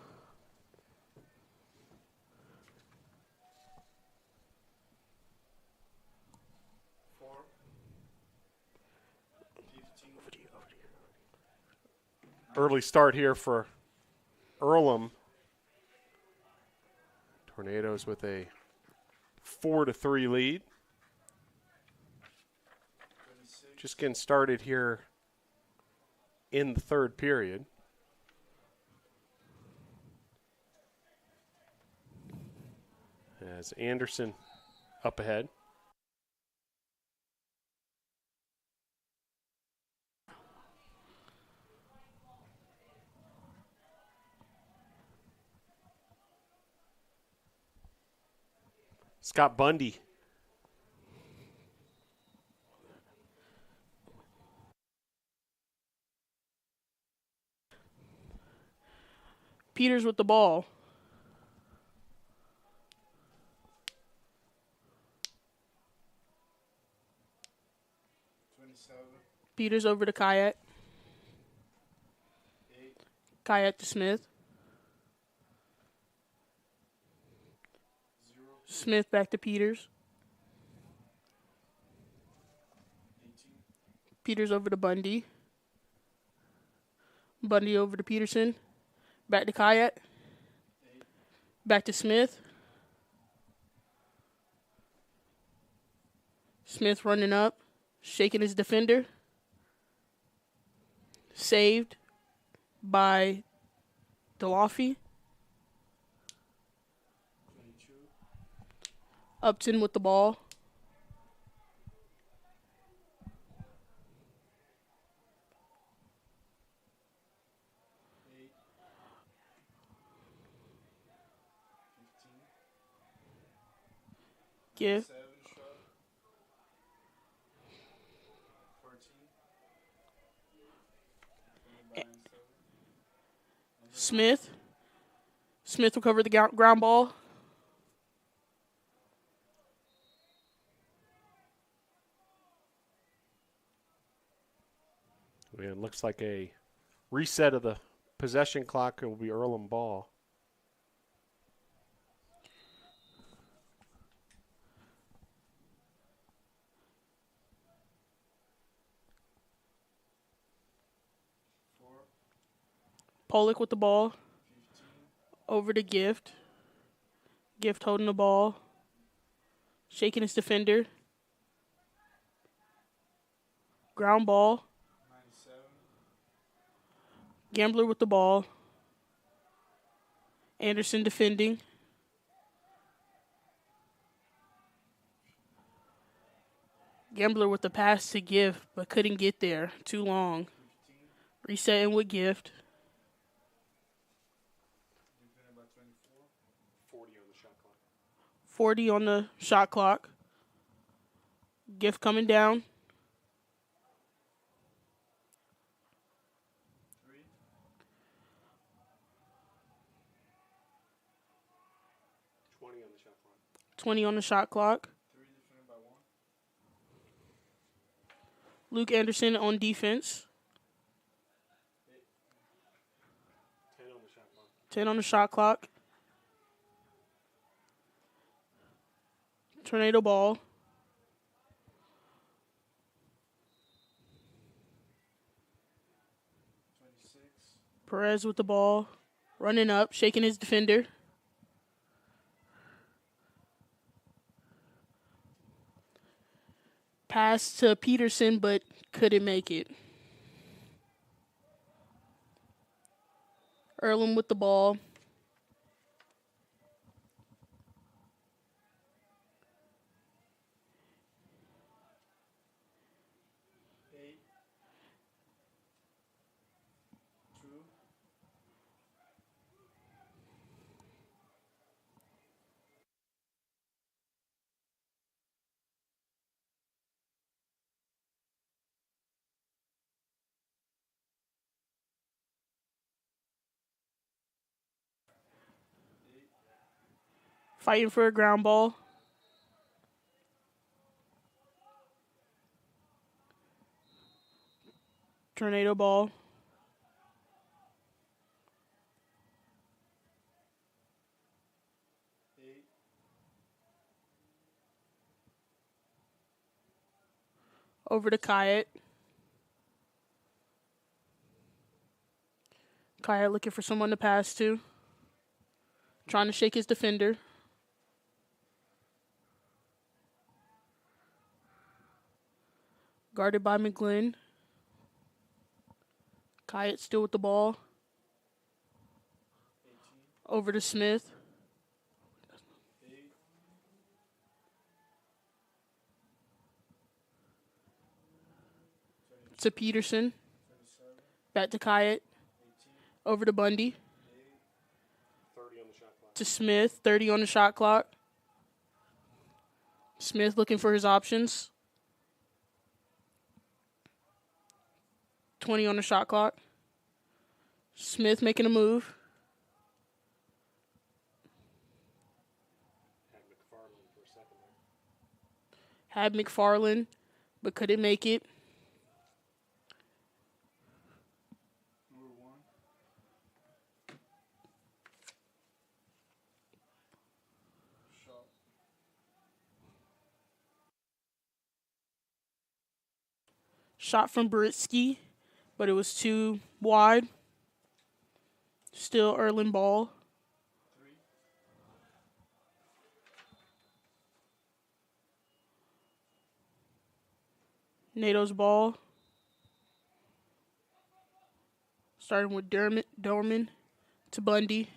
Early start here for Earlham. Tornadoes with a 4-3 lead. Just getting started here in the third period. As Anderson up ahead. Scott Bundy. Peters with the ball. Peters over to Kayak. Kayak to Smith. Smith back to Peters. Peters over to Bundy. Bundy over to Peterson. Back to Kayak. Back to Smith. Smith running up. Shaking his defender. Saved by Delafi. Upton with the ball. Give. Smith. Smith will cover the ground ball. It looks like a reset of the possession clock. It will be Earlham ball. Pollock with the ball. Over to Gift. Gift holding the ball. Shaking his defender. Ground ball. Gambler with the ball. Anderson defending. Gambler with the pass to Gift, but couldn't get there. Too long. Resetting with Gift. 40 on the shot clock. Gift coming down. On the shot clock. 20 on the shot clock. Luke Anderson on defense. 10 on the shot clock. 10 on the shot clock. Tornado ball. Perez with the ball. Running up, shaking his defender. Pass to Peterson, but couldn't make it. Earlham with the ball. Fighting for a ground ball. Tornado ball. Over to Kayet. Kayet looking for someone to pass to. Trying to shake his defender. Guarded by McGlynn. Kayet still with the ball. Over to Smith. To Peterson. Back to Kayet. Over to Bundy. 30 on the shot clock. To Smith. 30 on the shot clock. Smith looking for his options. 20 on the shot clock. Smith making a move. Had McFarland, but couldn't make it. Shot from Britsky, but it was too wide. Still Earlham ball. NATO's ball. Starting with Dorman to Bundy.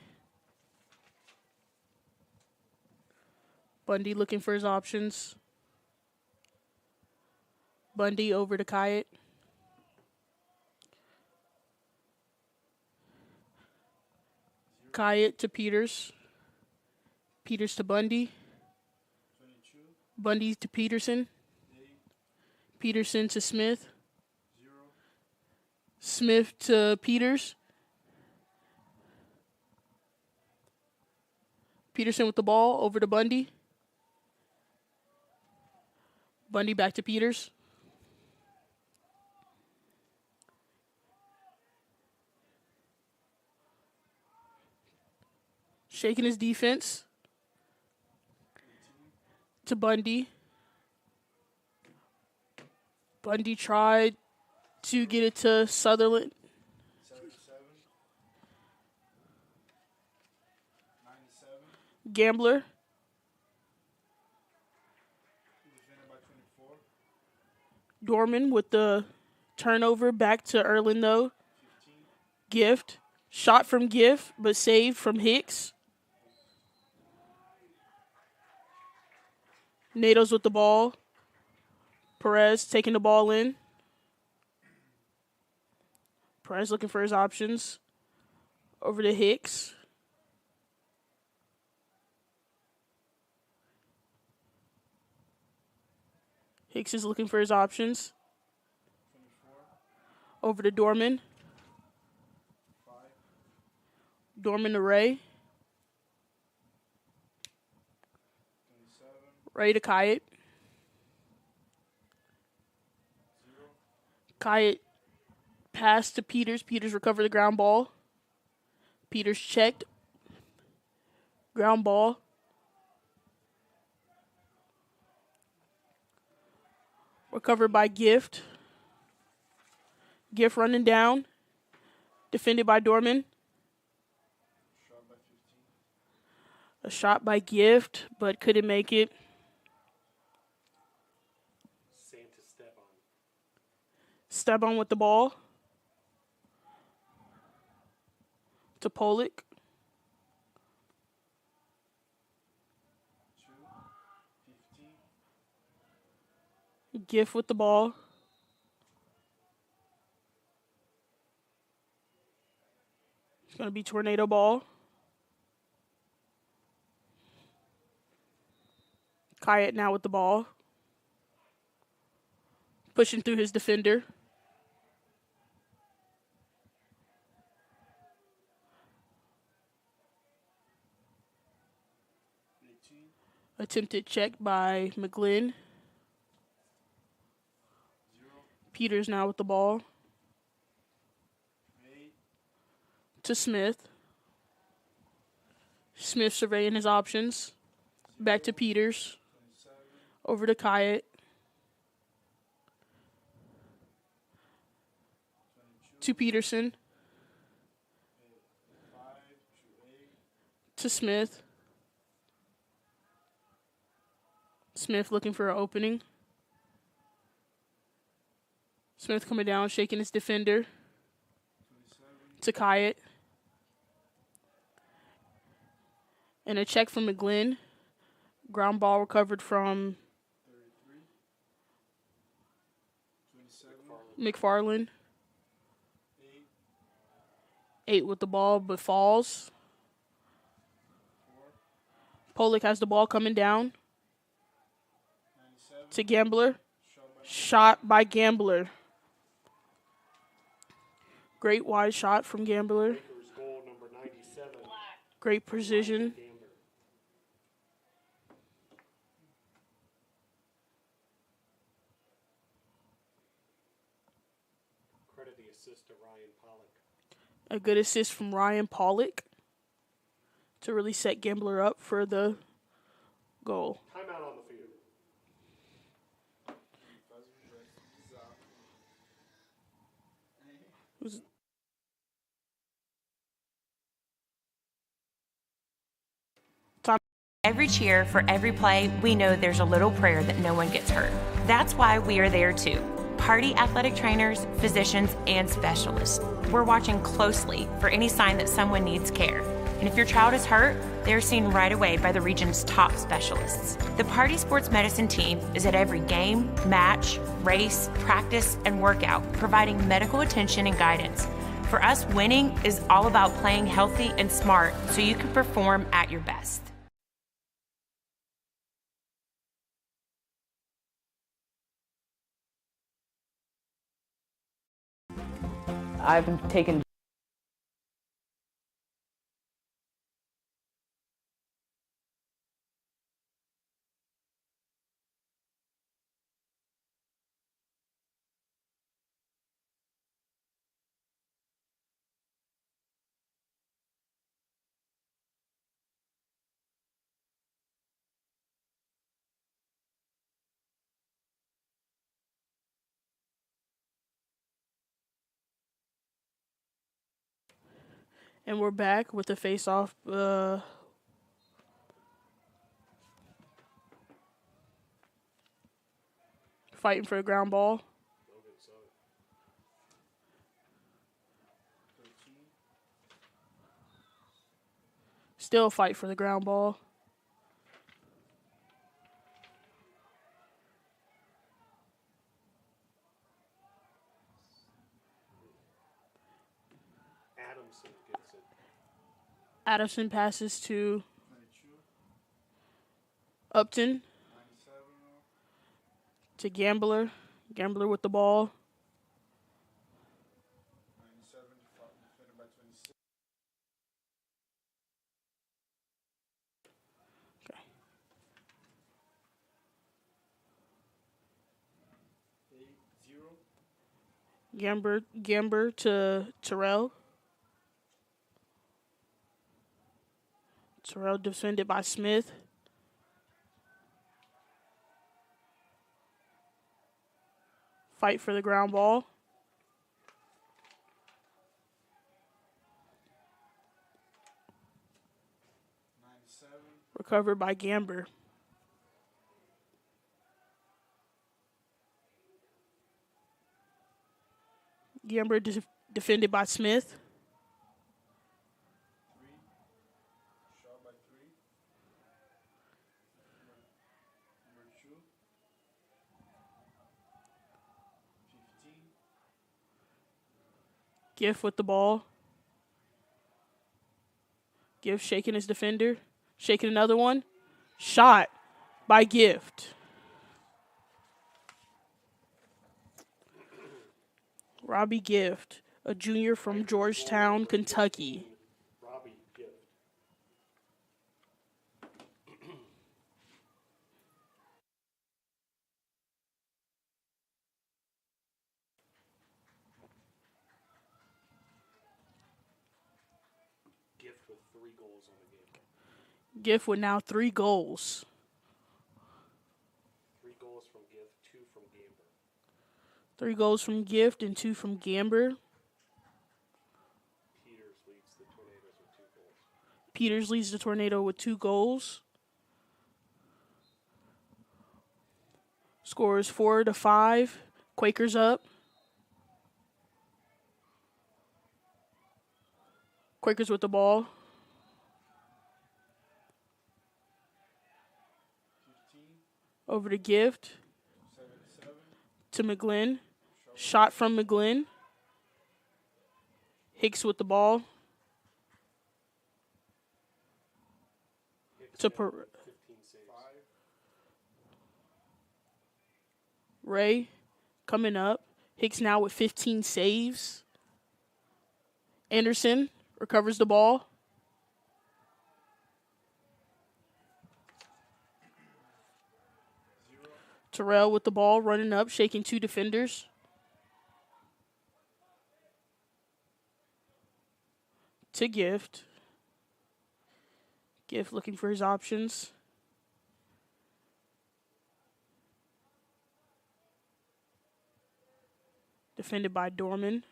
Bundy looking for his options. Bundy over to Kayet. Kayet to Peters. Peters to Bundy. Bundy to Peterson. Peterson to Smith. Smith to Peters. Peterson with the ball over to Bundy. Bundy back to Peters. Shaking his defense. To Bundy. Bundy tried to get it to Sutherland. 97. Gambler. Defended by 24. Dorman with the turnover back to Earlham though. 15. Gift. Shot from Gift, but saved from Hicks. NATO's with the ball. Perez taking the ball in. Perez looking for his options. Over to Hicks. Hicks is looking for his options. 24. Over to Dorman. 5. Dorman to Ray. 27. Ray to Kayet. 0. Kayet pass to Peters. Peters recovered the ground ball. Peters checked. Ground ball. Recovered by Gift. Gift running down. Defended by Dorman. Shot by 15. A shot by Gift, but couldn't make it. Santa Esteban. Esteban with the ball. To Pollock. 2. 15. Gift with the ball. It's going to be tornado ball. Kayet now with the ball. Pushing through his defender. Attempted check by McGlynn. 0. Peters now with the ball. 8. To Smith. Smith surveying his options. Back to Peters. 27. Over to Kayet. to Peterson, 5 to 8. to Smith. Smith looking for an opening. Smith coming down, shaking his defender. 27. To Kyatt. And a check from McGlynn. Ground ball recovered from 33. 27. McFarland. 8. 8 with the ball, but falls. 4. Pollock has the ball coming down 97. to Gambler. Shot by Shot by Gambler. Great wide shot from Gambler. Lakers goal number 97. Great precision. Gamber. Credit the assist to Ryan Pollock. A good assist from Ryan Pollock to really set Gambler up for the goal. Timeout on the field. faz um gesto bizarro. Every cheer, for every play, we know there's a little prayer that no one gets hurt. That's why we are there too. Party athletic trainers, physicians, and specialists. We're watching closely for any sign that someone needs care. And if your child is hurt, they're seen right away by the region's top specialists. The Party Sports Medicine team is at every game, match, race, practice, and workout, providing medical attention and guidance. For us, winning is all about playing healthy and smart so you can perform at your best. I've taken And we're back with the face-off. Fighting for the ground ball. Still a fight for the ground ball. Adamson gets it. Adamson passes to 22. Upton 97. to Gambler. Gambler with the ball. 97. Defended by 26. Okay. 8-0. Gamber to Terrell. Terrell defended by Smith. Fight for the ground ball. 97. Recovered by Gamber. Gamber defended by Smith. 3. Shot by 3. Number 2. 15. Gift with the ball. Gift shaking his defender. Shaking another one. Shot by Gift. Robbie Gift, a junior from Georgetown, Kentucky. Robbie Gift. Gift with 3 goals on the game. Gift with now 3 goals. 3 goals from Gift, 2 from Gamber. 3 goals from Gift and 2 from Gamber. Peters leads the Tornado with 2 goals. Score is 4-5. Quakers up. Quakers with the ball. 15, Over to Gift. 7-7. To McGlynn. Shot from McGlynn. Hicks with the ball. To 15 saves. 5, Ray coming up. Hicks now with 15 saves. Anderson recovers the ball. Terrell with the ball, running up, shaking 2 defenders. To Gift. Gift looking for his options. Defended by Dorman.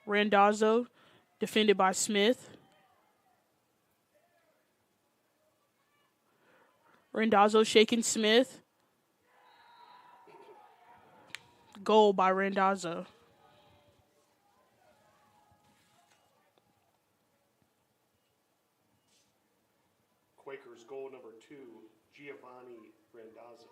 Randazzo. Defended by Smith. Randazzo shaking Smith. Goal by Randazzo. Quakers goal number 2, Giovanni Randazzo.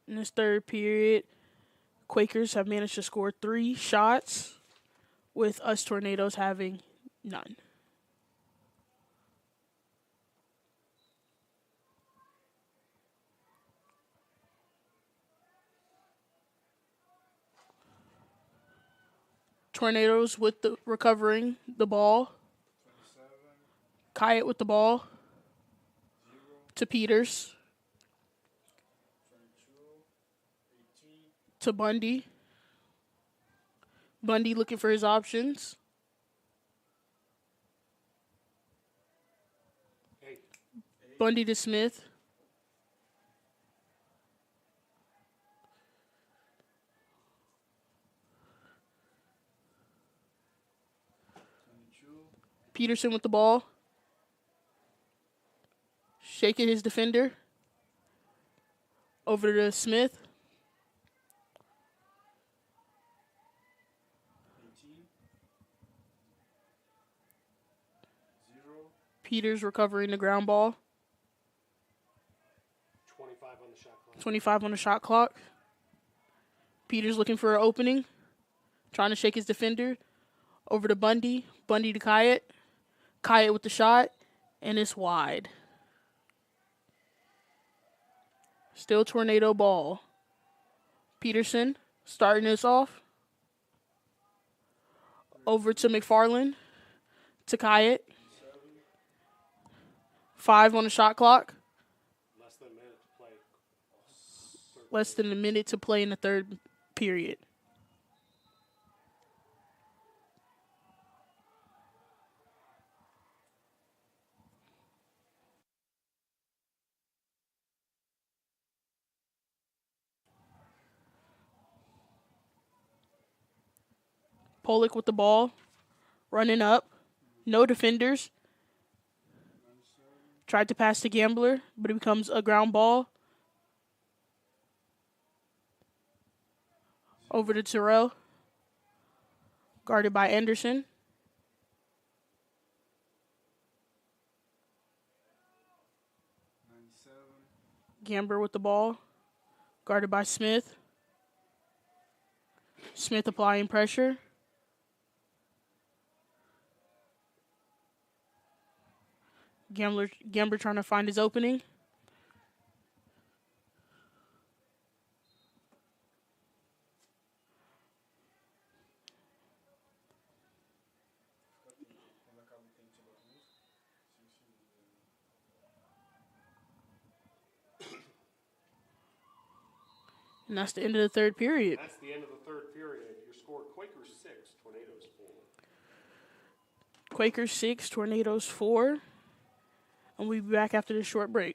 In this third period, Quakers have managed to score 3 shots, with us Tornadoes having none. Tornadoes with the recovering the ball. 27, Kyatt with the ball 0, to Peters. 22, 18, To Bundy. Bundy looking for his options. Hey, Bundy to Smith. Peterson with the ball. Shaking his defender. Over to Smith. 18, 0, Peters recovering the ground ball. 25 on the shot clock. 25 on the shot clock. Peters looking for an opening. Trying to shake his defender. Over to Bundy. Bundy to Kyatt. Kyatt with the shot. And it's wide. Still Tornado ball. Peterson starting this off. Over to McFarland. To Kyatt. 5 on the shot clock. Less than a minute to play. Less than a minute to play in the third period. Pollock with the ball. Running up. No defenders. Tried to pass to Gambler, but it becomes a ground ball. Over to Terrell. Guarded by Anderson. Gambler with the ball. Guarded by Smith. Smith applying pressure. Gambler trying to find his opening. And that's the end of the third period. That's the end of the third period. Your score, Quakers 6, Tornadoes 4. Quakers 6, Tornadoes 4. And we'll be back after this short break.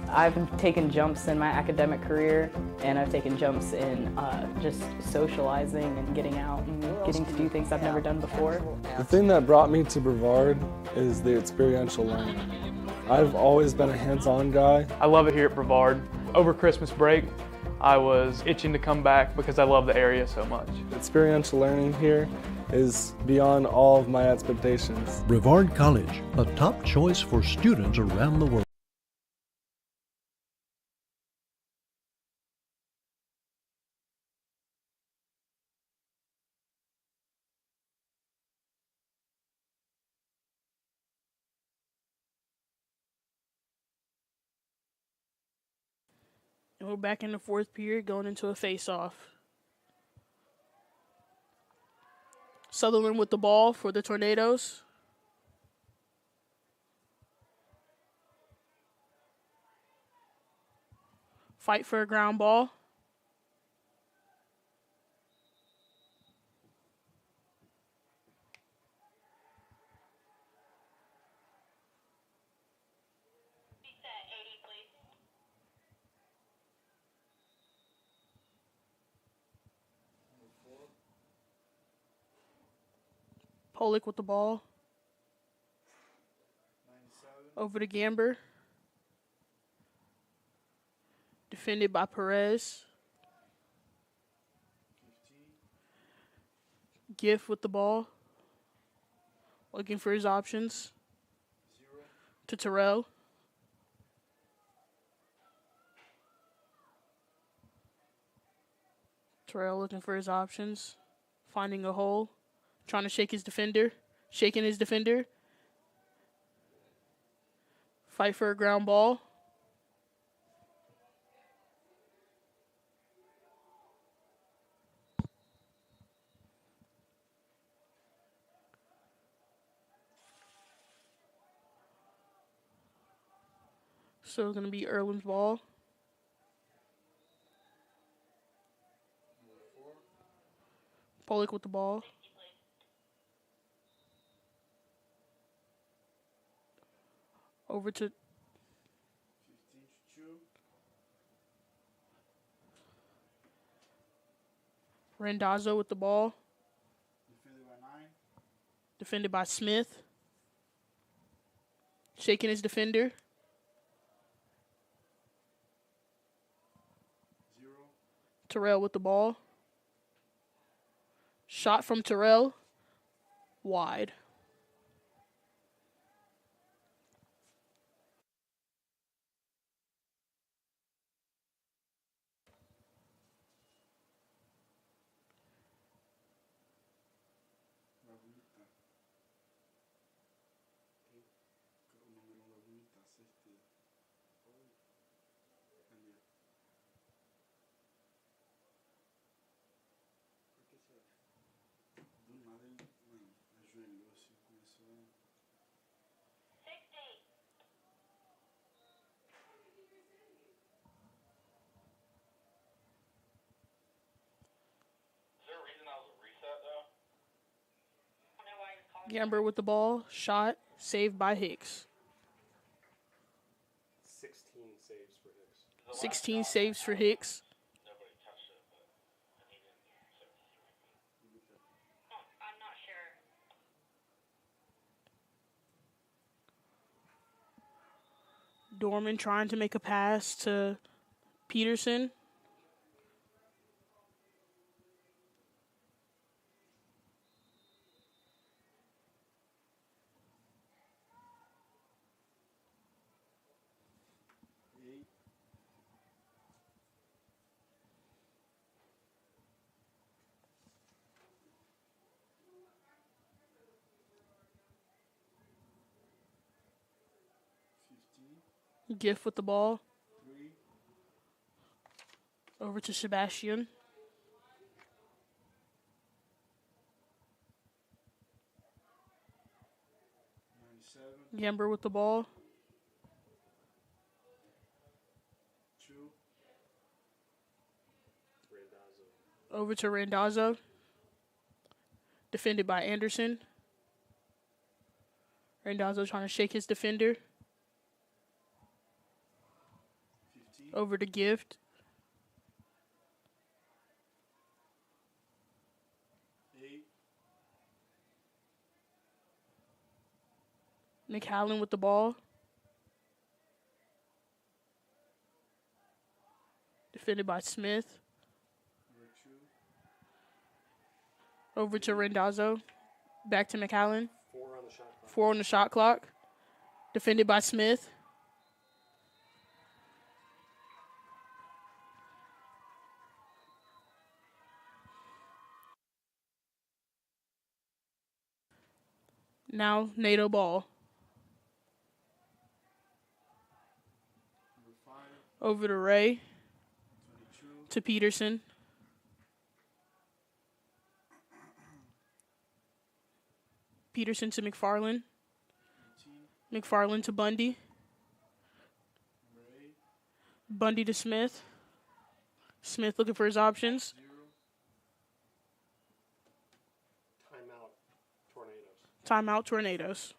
I've taken jumps in my academic career, and I've taken jumps in just socializing and getting out and getting to do things I've never done before. The thing that brought me to Brevard is the experiential learning. I've always been a hands-on guy. I love it here at Brevard. Over Christmas break, I was itching to come back because I love the area so much. Experiential learning here is beyond all of my expectations. Brevard College, a top choice for students around the world. And we're back in the fourth period going into a face-off. Sutherland with the ball for the Tornadoes. Fight for a ground ball. Polick with the ball. 97. Over to Gamber. Defended by Perez. 15. Gift with the ball. Looking for his options. 0. To Terrell. Terrell looking for his options. Finding a hole. Trying to shake his defender. Shaking his defender. Fight for a ground ball. So it's going to be Earlham's ball. Polick with the ball. Over to 15 to 2. Randazzo with the ball. Defended by 9. Defended by Smith. Shaking his defender. 0. Terrell with the ball. Shot from Terrell. Wide. La bonita. O número La bonita, safety. Cambiar. Por que será? Do nada ele, mano, ajoelhou assim, começou a... Gamber with the ball. Shot. Saved by Hicks. 16 saves for Hicks. 16 saves for Hicks. Dorman trying to make a pass to Peterson. Gift with the ball. Over to Sebastian. Gamber with the ball. Over to Randazzo. Defended by Anderson. Randazzo trying to shake his defender. Over to Gift. McHallen with the ball. Defended by Smith. Over to Randazzo. Back to McHallen. 4 on the shot clock. Defended by Smith. Now NATO ball. Over to Ray. To Peterson. Peterson to McFarland. McFarland to Bundy. Bundy to Smith. Smith looking for his options. Timeout, Tornadoes.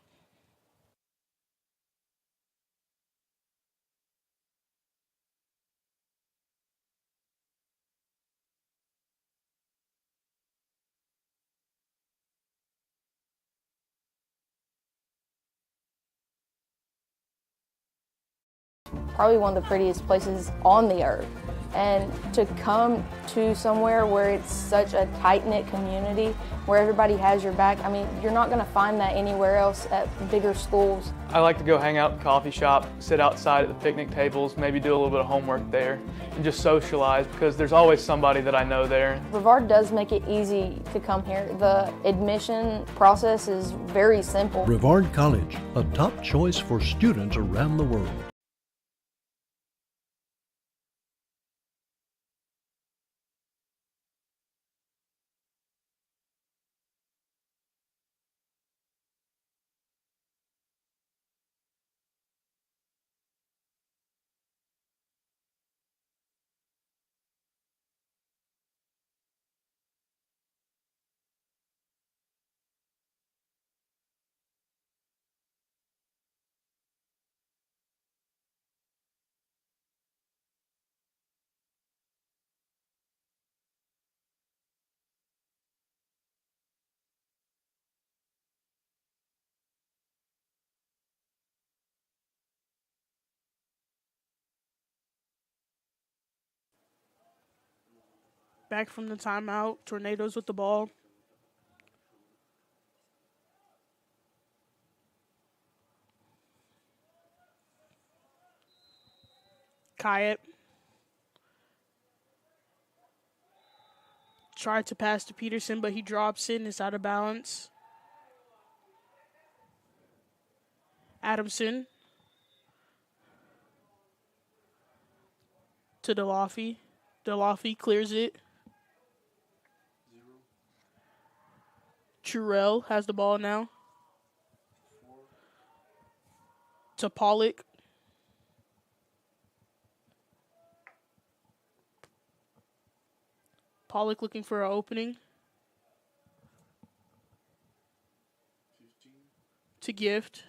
Probably one of the prettiest places on the earth. And to come to somewhere where it's such a tight-knit community, where everybody has your back, I mean, you're not going to find that anywhere else at bigger schools. I like to go hang out at the coffee shop, sit outside at the picnic tables, maybe do a little bit of homework there, and just socialize because there's always somebody that I know there. Brevard does make it easy to come here. The admission process is very simple. Brevard College, a top choice for students around the world. Back from the timeout, Tornadoes with the ball. Kyatt. Tried to pass to Peterson, but he drops it and it's out of balance. Adamson. To DeLaufey. DeLaufey clears it. Churell has the ball now. To Pollock. Pollock looking for an opening. To Gift.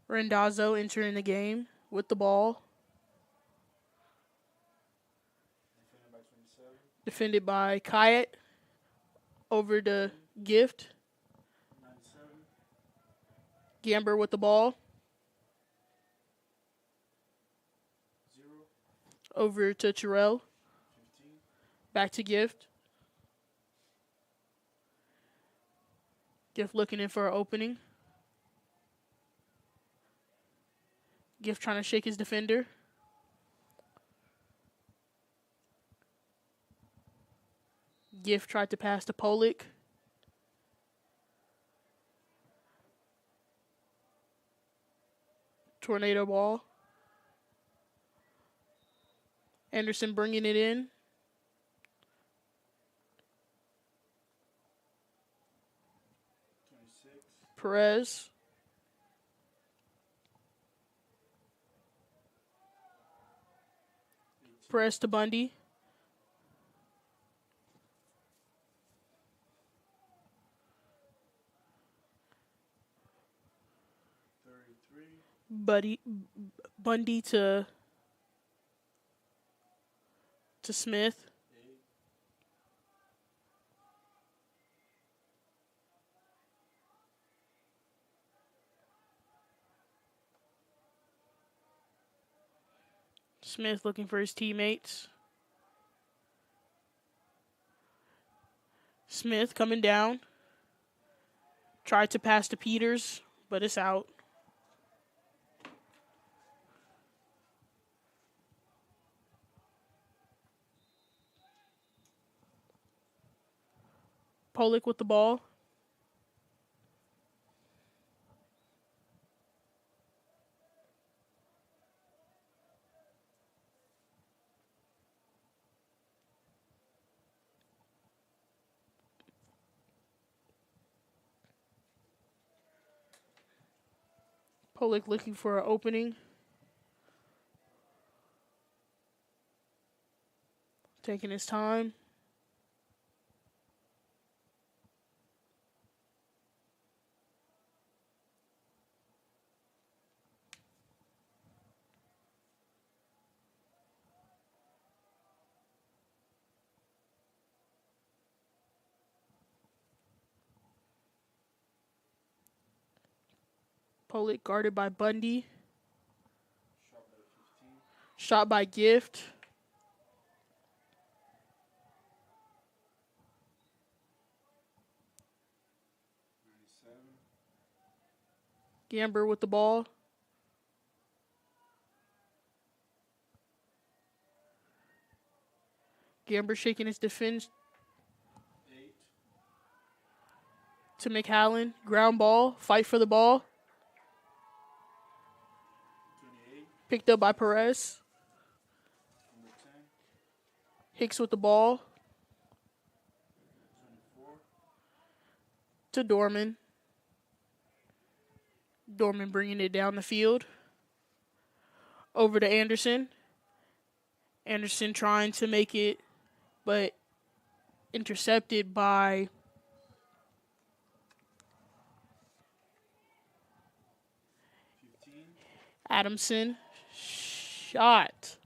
Randazzo entering the game with the ball. Defended by Kyatt. Over to Gift. Gamber with the ball. 0, Over to Terrell. 15, Back to Gift. Gift looking in for an opening. Gift trying to shake his defender. Gift tried to pass to Pollock. Tornado ball. Anderson bringing it in. 26, Perez. Perez to Bundy. Bundy to Smith. 8, Smith looking for his teammates. Smith coming down. Tried to pass to Peters, but it's out. Pollock with the ball. Pollock looking for an opening. Taking his time. Pollock guarded by Bundy. shot by 15, Shot by Gift. 97, Gamber with the ball. Gamber shaking his defense 8, to McHallen. Ground ball. Fight for the ball. 28, Picked up by Perez. number 10, Hicks with the ball 24, to Dorman. Dorman bringing it down the field. Over to Anderson. Anderson trying to make it, but intercepted by Adamson. Shot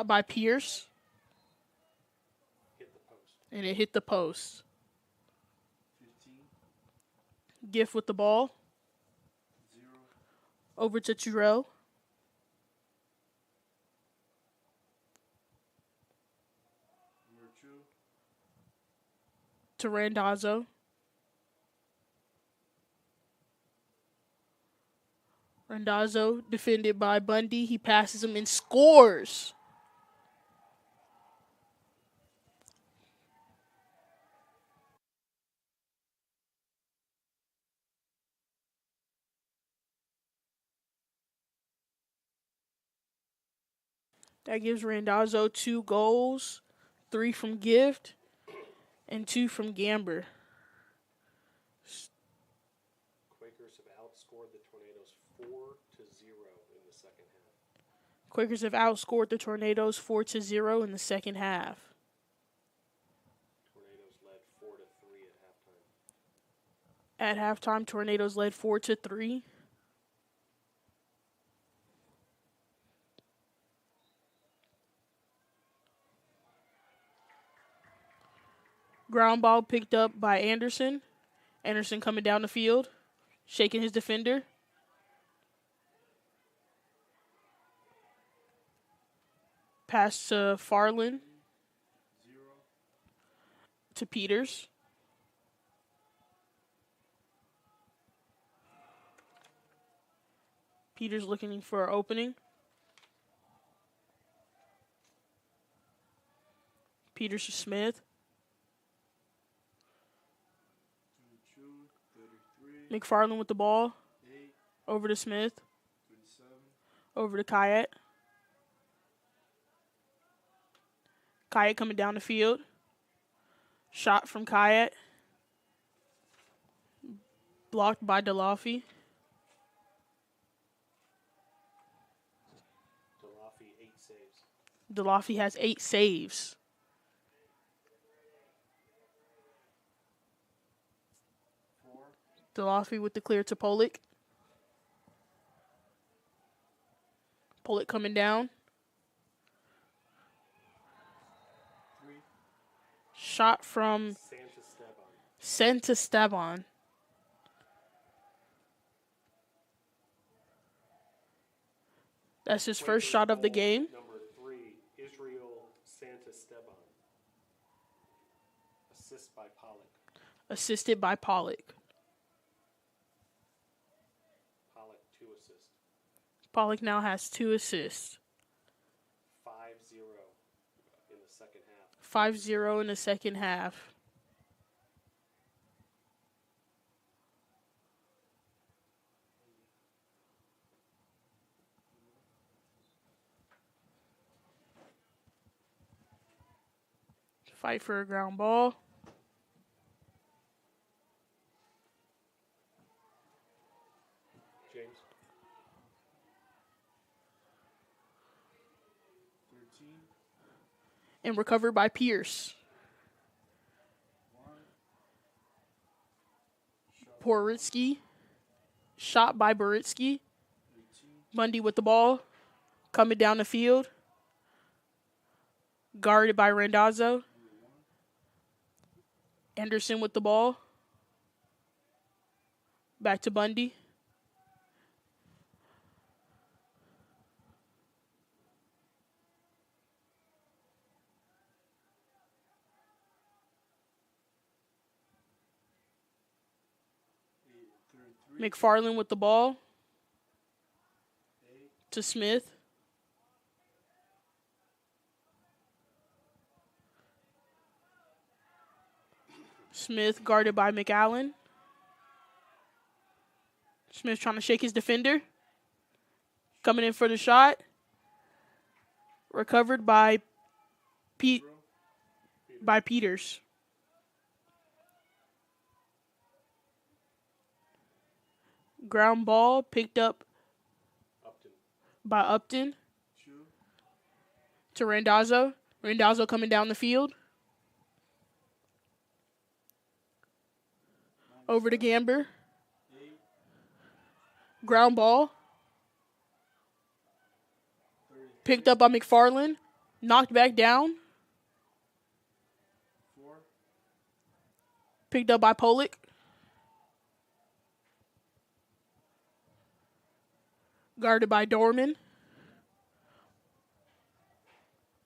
by Pierce. And it hit the post. 15, Gift with the ball. 0, Over to Terrell. number 2, To Randazzo. Randazzo defended by Bundy. He passes him and scores. That gives Randazzo 2 goals, 3 from Gift, and 2 from Gamber. Quakers have outscored the Tornadoes 4-0 in the second half. Quakers have outscored the Tornadoes 4-0 in the second half. Tornadoes led 4-3 at halftime. At halftime, Tornadoes led 4-3. Ground ball picked up by Anderson. Anderson coming down the field, shaking his defender. Pass to Farland. To Peters. Peters looking for an opening. Peters to Smith. McFarland with the ball. Over to Smith. Over to Kayet. Kayet coming down the field. Shot from Kayet. Blocked by DeLaffy. DeLaffy, 8 saves. DeLaffy has 8 saves. DeLaffy with the clear to Pollock. Pollock coming down. Shot from Santisteban. That's his first shot of the game. Number 3, Israel Santisteban. Assist by Pollock. Assisted by Pollock. Pollock 2 assists. Pollock now has 2 assists. 5-0 in the second half. 5-0 in the second half. Fight for a ground ball. James. 13. And recovered by Pierce. Boritsky. Shot by Boritsky. Bundy with the ball. Coming down the field. Guarded by Randazzo. Anderson with the ball. Back to Bundy. McFarland with the ball. To Smith. Smith guarded by McAllen. Smith trying to shake his defender. Coming in for the shot. Recovered by Peters. Ground ball picked up by Upton. To Randazzo. Randazzo coming down the field. Over to Gamber. Ground ball. Picked up by McFarland. Knocked back down. Picked up by Pollock. Guarded by Dorman.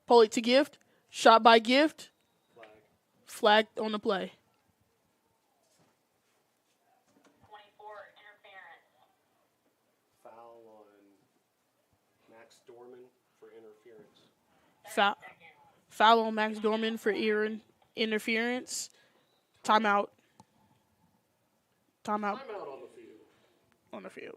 Pollock to Gift. Shot by Gift. Flagged on the play. Foul on Max Dorman for interference. Foul on Max Dorman for interference. Timeout. Timeout on the field. on the field.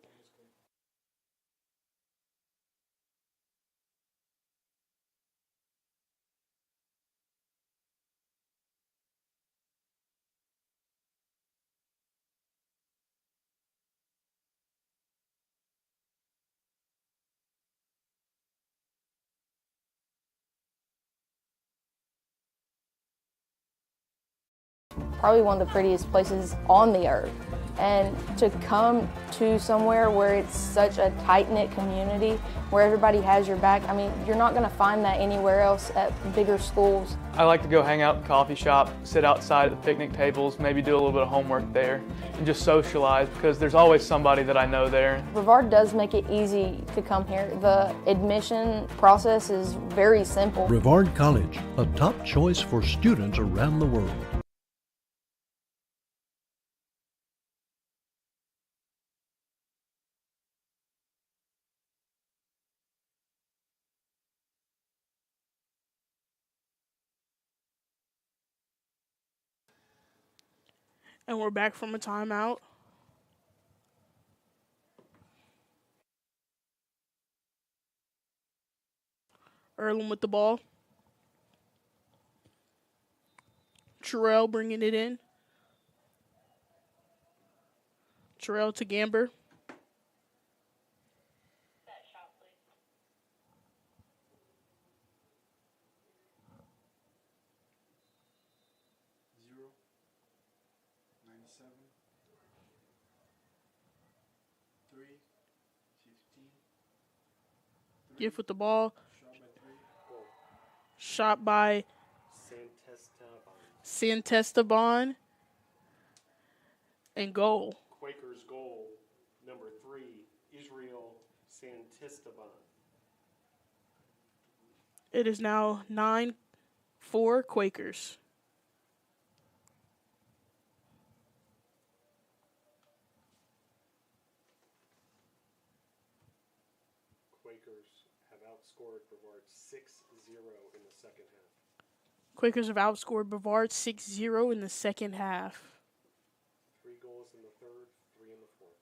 Probably one of the prettiest places on the earth. And to come to somewhere where it's such a tight-knit community, where everybody has your back, I mean, you're not going to find that anywhere else at bigger schools. I like to go hang out at the coffee shop, sit outside at the picnic tables, maybe do a little bit of homework there, and just socialize because there's always somebody that I know there. Brevard does make it easy to come here. The admission process is very simple. Brevard College, a top choice for students around the world. And we're back from a timeout. Earlham with the ball. Terrell bringing it in. Terrell to Gamber. Gift with the ball. Shot by Santesteban. And goal. Quakers goal, number 3, Israel Santesteban. It is now 9-4 Quakers. Quakers have outscored Brevard 6-0 in the second half. Quakers have outscored Brevard 6-0 in the second half. 3 goals in the third, 3 in the fourth.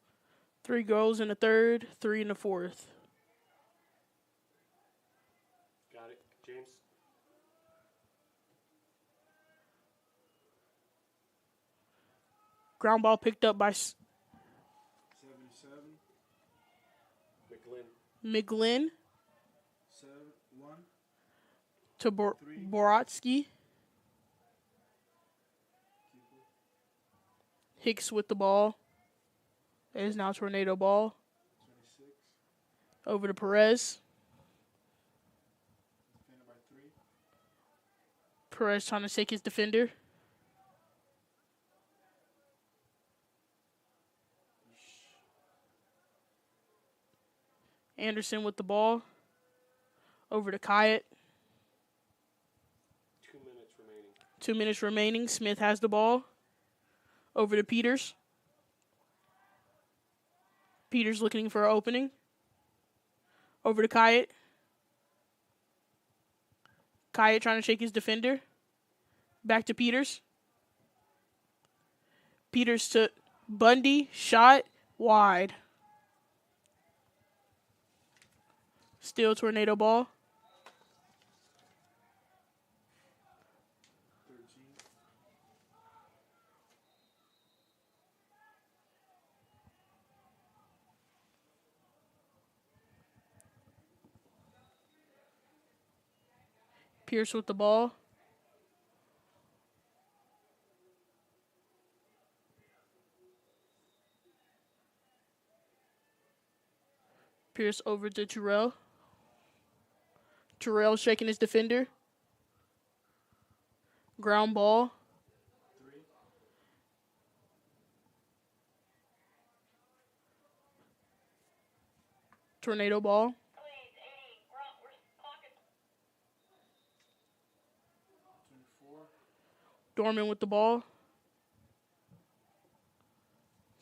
3 goals in the third, 3 in the fourth. Got it, James? Ground ball picked up by 77. McGlynn 1. to Boratsky. Hicks with the ball. It is now Tornado ball. 26. Over to Perez. Defended by 3. Perez trying to take his defender. Anderson with the ball. Over to Kyatt. 2 minutes remaining. 2 minutes remaining. Smith has the ball. Over to Peters. Peters looking for an opening. Over to Kyatt. Kyatt trying to shake his defender. Back to Peters. Peters to Bundy. Shot wide. Still Tornado ball. 13. Pierce with the ball. Pierce over to Terrell. Terrell shaking his defender. Ground ball. 3. Tornado ball. 24. Dorman with the ball.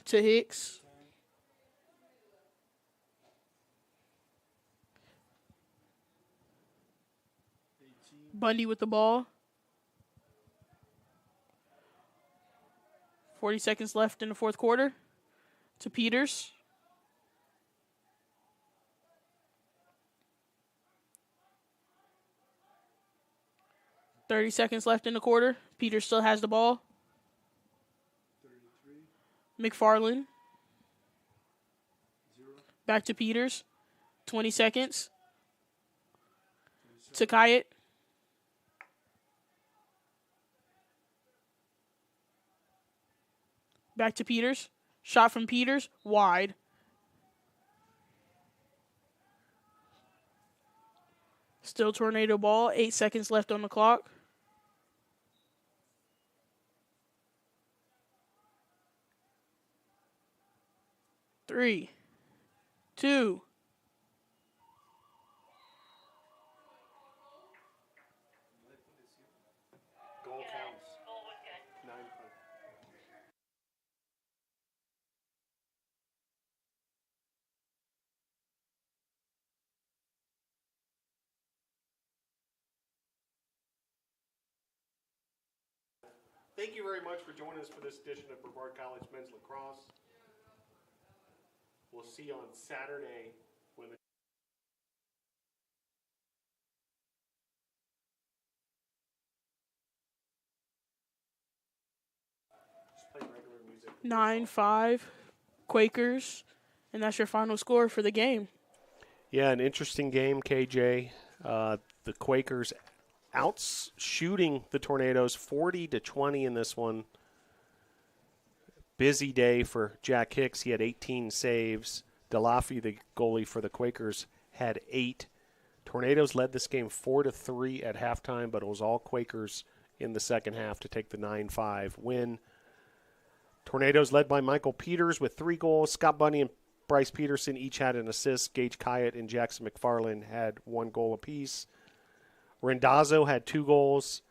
To Hicks. 10. Bundy with the ball. 40 seconds left in the fourth quarter. To Peters. $30 left in the quarter. Peters still has the ball. 33. McFarland. 0. Back to Peters. 20 seconds. To Kyatt. Back to Peters. Shot from Peters, wide. Still Tornado ball, 8 seconds left on the clock. Three, two. Goal counts. 9-5. Thank you very much for joining us for this edition of Brevard College Men's Lacrosse. We'll see you on Saturday when the just play regular music. 9-5 Quakers, and that's your final score for the game. Yeah, an interesting game, KJ. The Quakers shooting the Tornadoes 40-20 in this one. Busy day for Jack Hicks. He had 18 saves. DeLaffy, the goalie for the Quakers, had 8. Tornadoes led this game 4-3 at halftime, but it was all Quakers in the second half to take the 9-5 win. Tornadoes led by Michael Peters with 3 goals. Scott Bunny and Bryce Peterson each had an assist. Gage Kyatt and Jackson McFarland had 1 goal apiece. Rendazzo had 2 goals.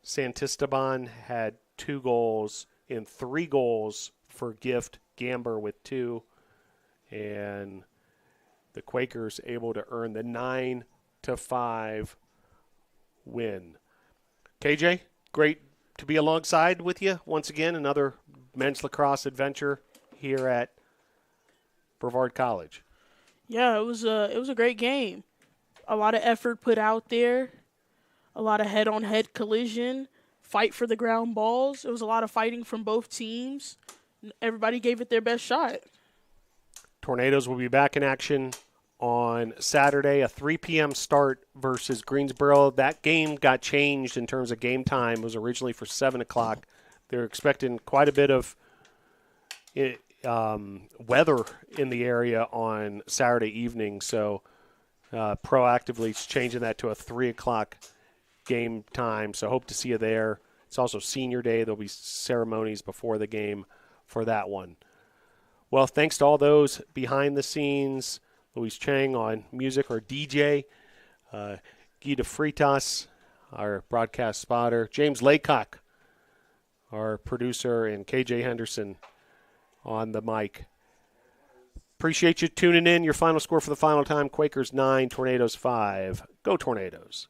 Santisteban had 2 goals and 3 goals for Gift Gamber with 2. And the Quakers able to earn the 9-5 win. KJ, great to be alongside with you once again. Another men's lacrosse adventure here at Brevard College. Yeah, it was a great game. A lot of effort put out there. A lot of head-on-head collision. Fight for the ground balls. It was a lot of fighting from both teams. Everybody gave it their best shot. Tornadoes will be back in action on Saturday, a 3 p.m. start versus Greensboro. That game got changed in terms of game time. It was originally for 7 o'clock. They're expecting quite a bit of weather in the area on Saturday evening, so proactively changing that to a 3 o'clock game time. So hope to see you there. It's also senior day. There'll be ceremonies before the game for that one. Well, thanks to all those behind the scenes. Luis Chang on music or DJ. Guy DeFritas, our broadcast spotter. James Laycock, our producer, and KJ Henderson on the mic. Appreciate you tuning in. Your final score for the final time, Quakers 9, Tornadoes 5. Go Tornadoes.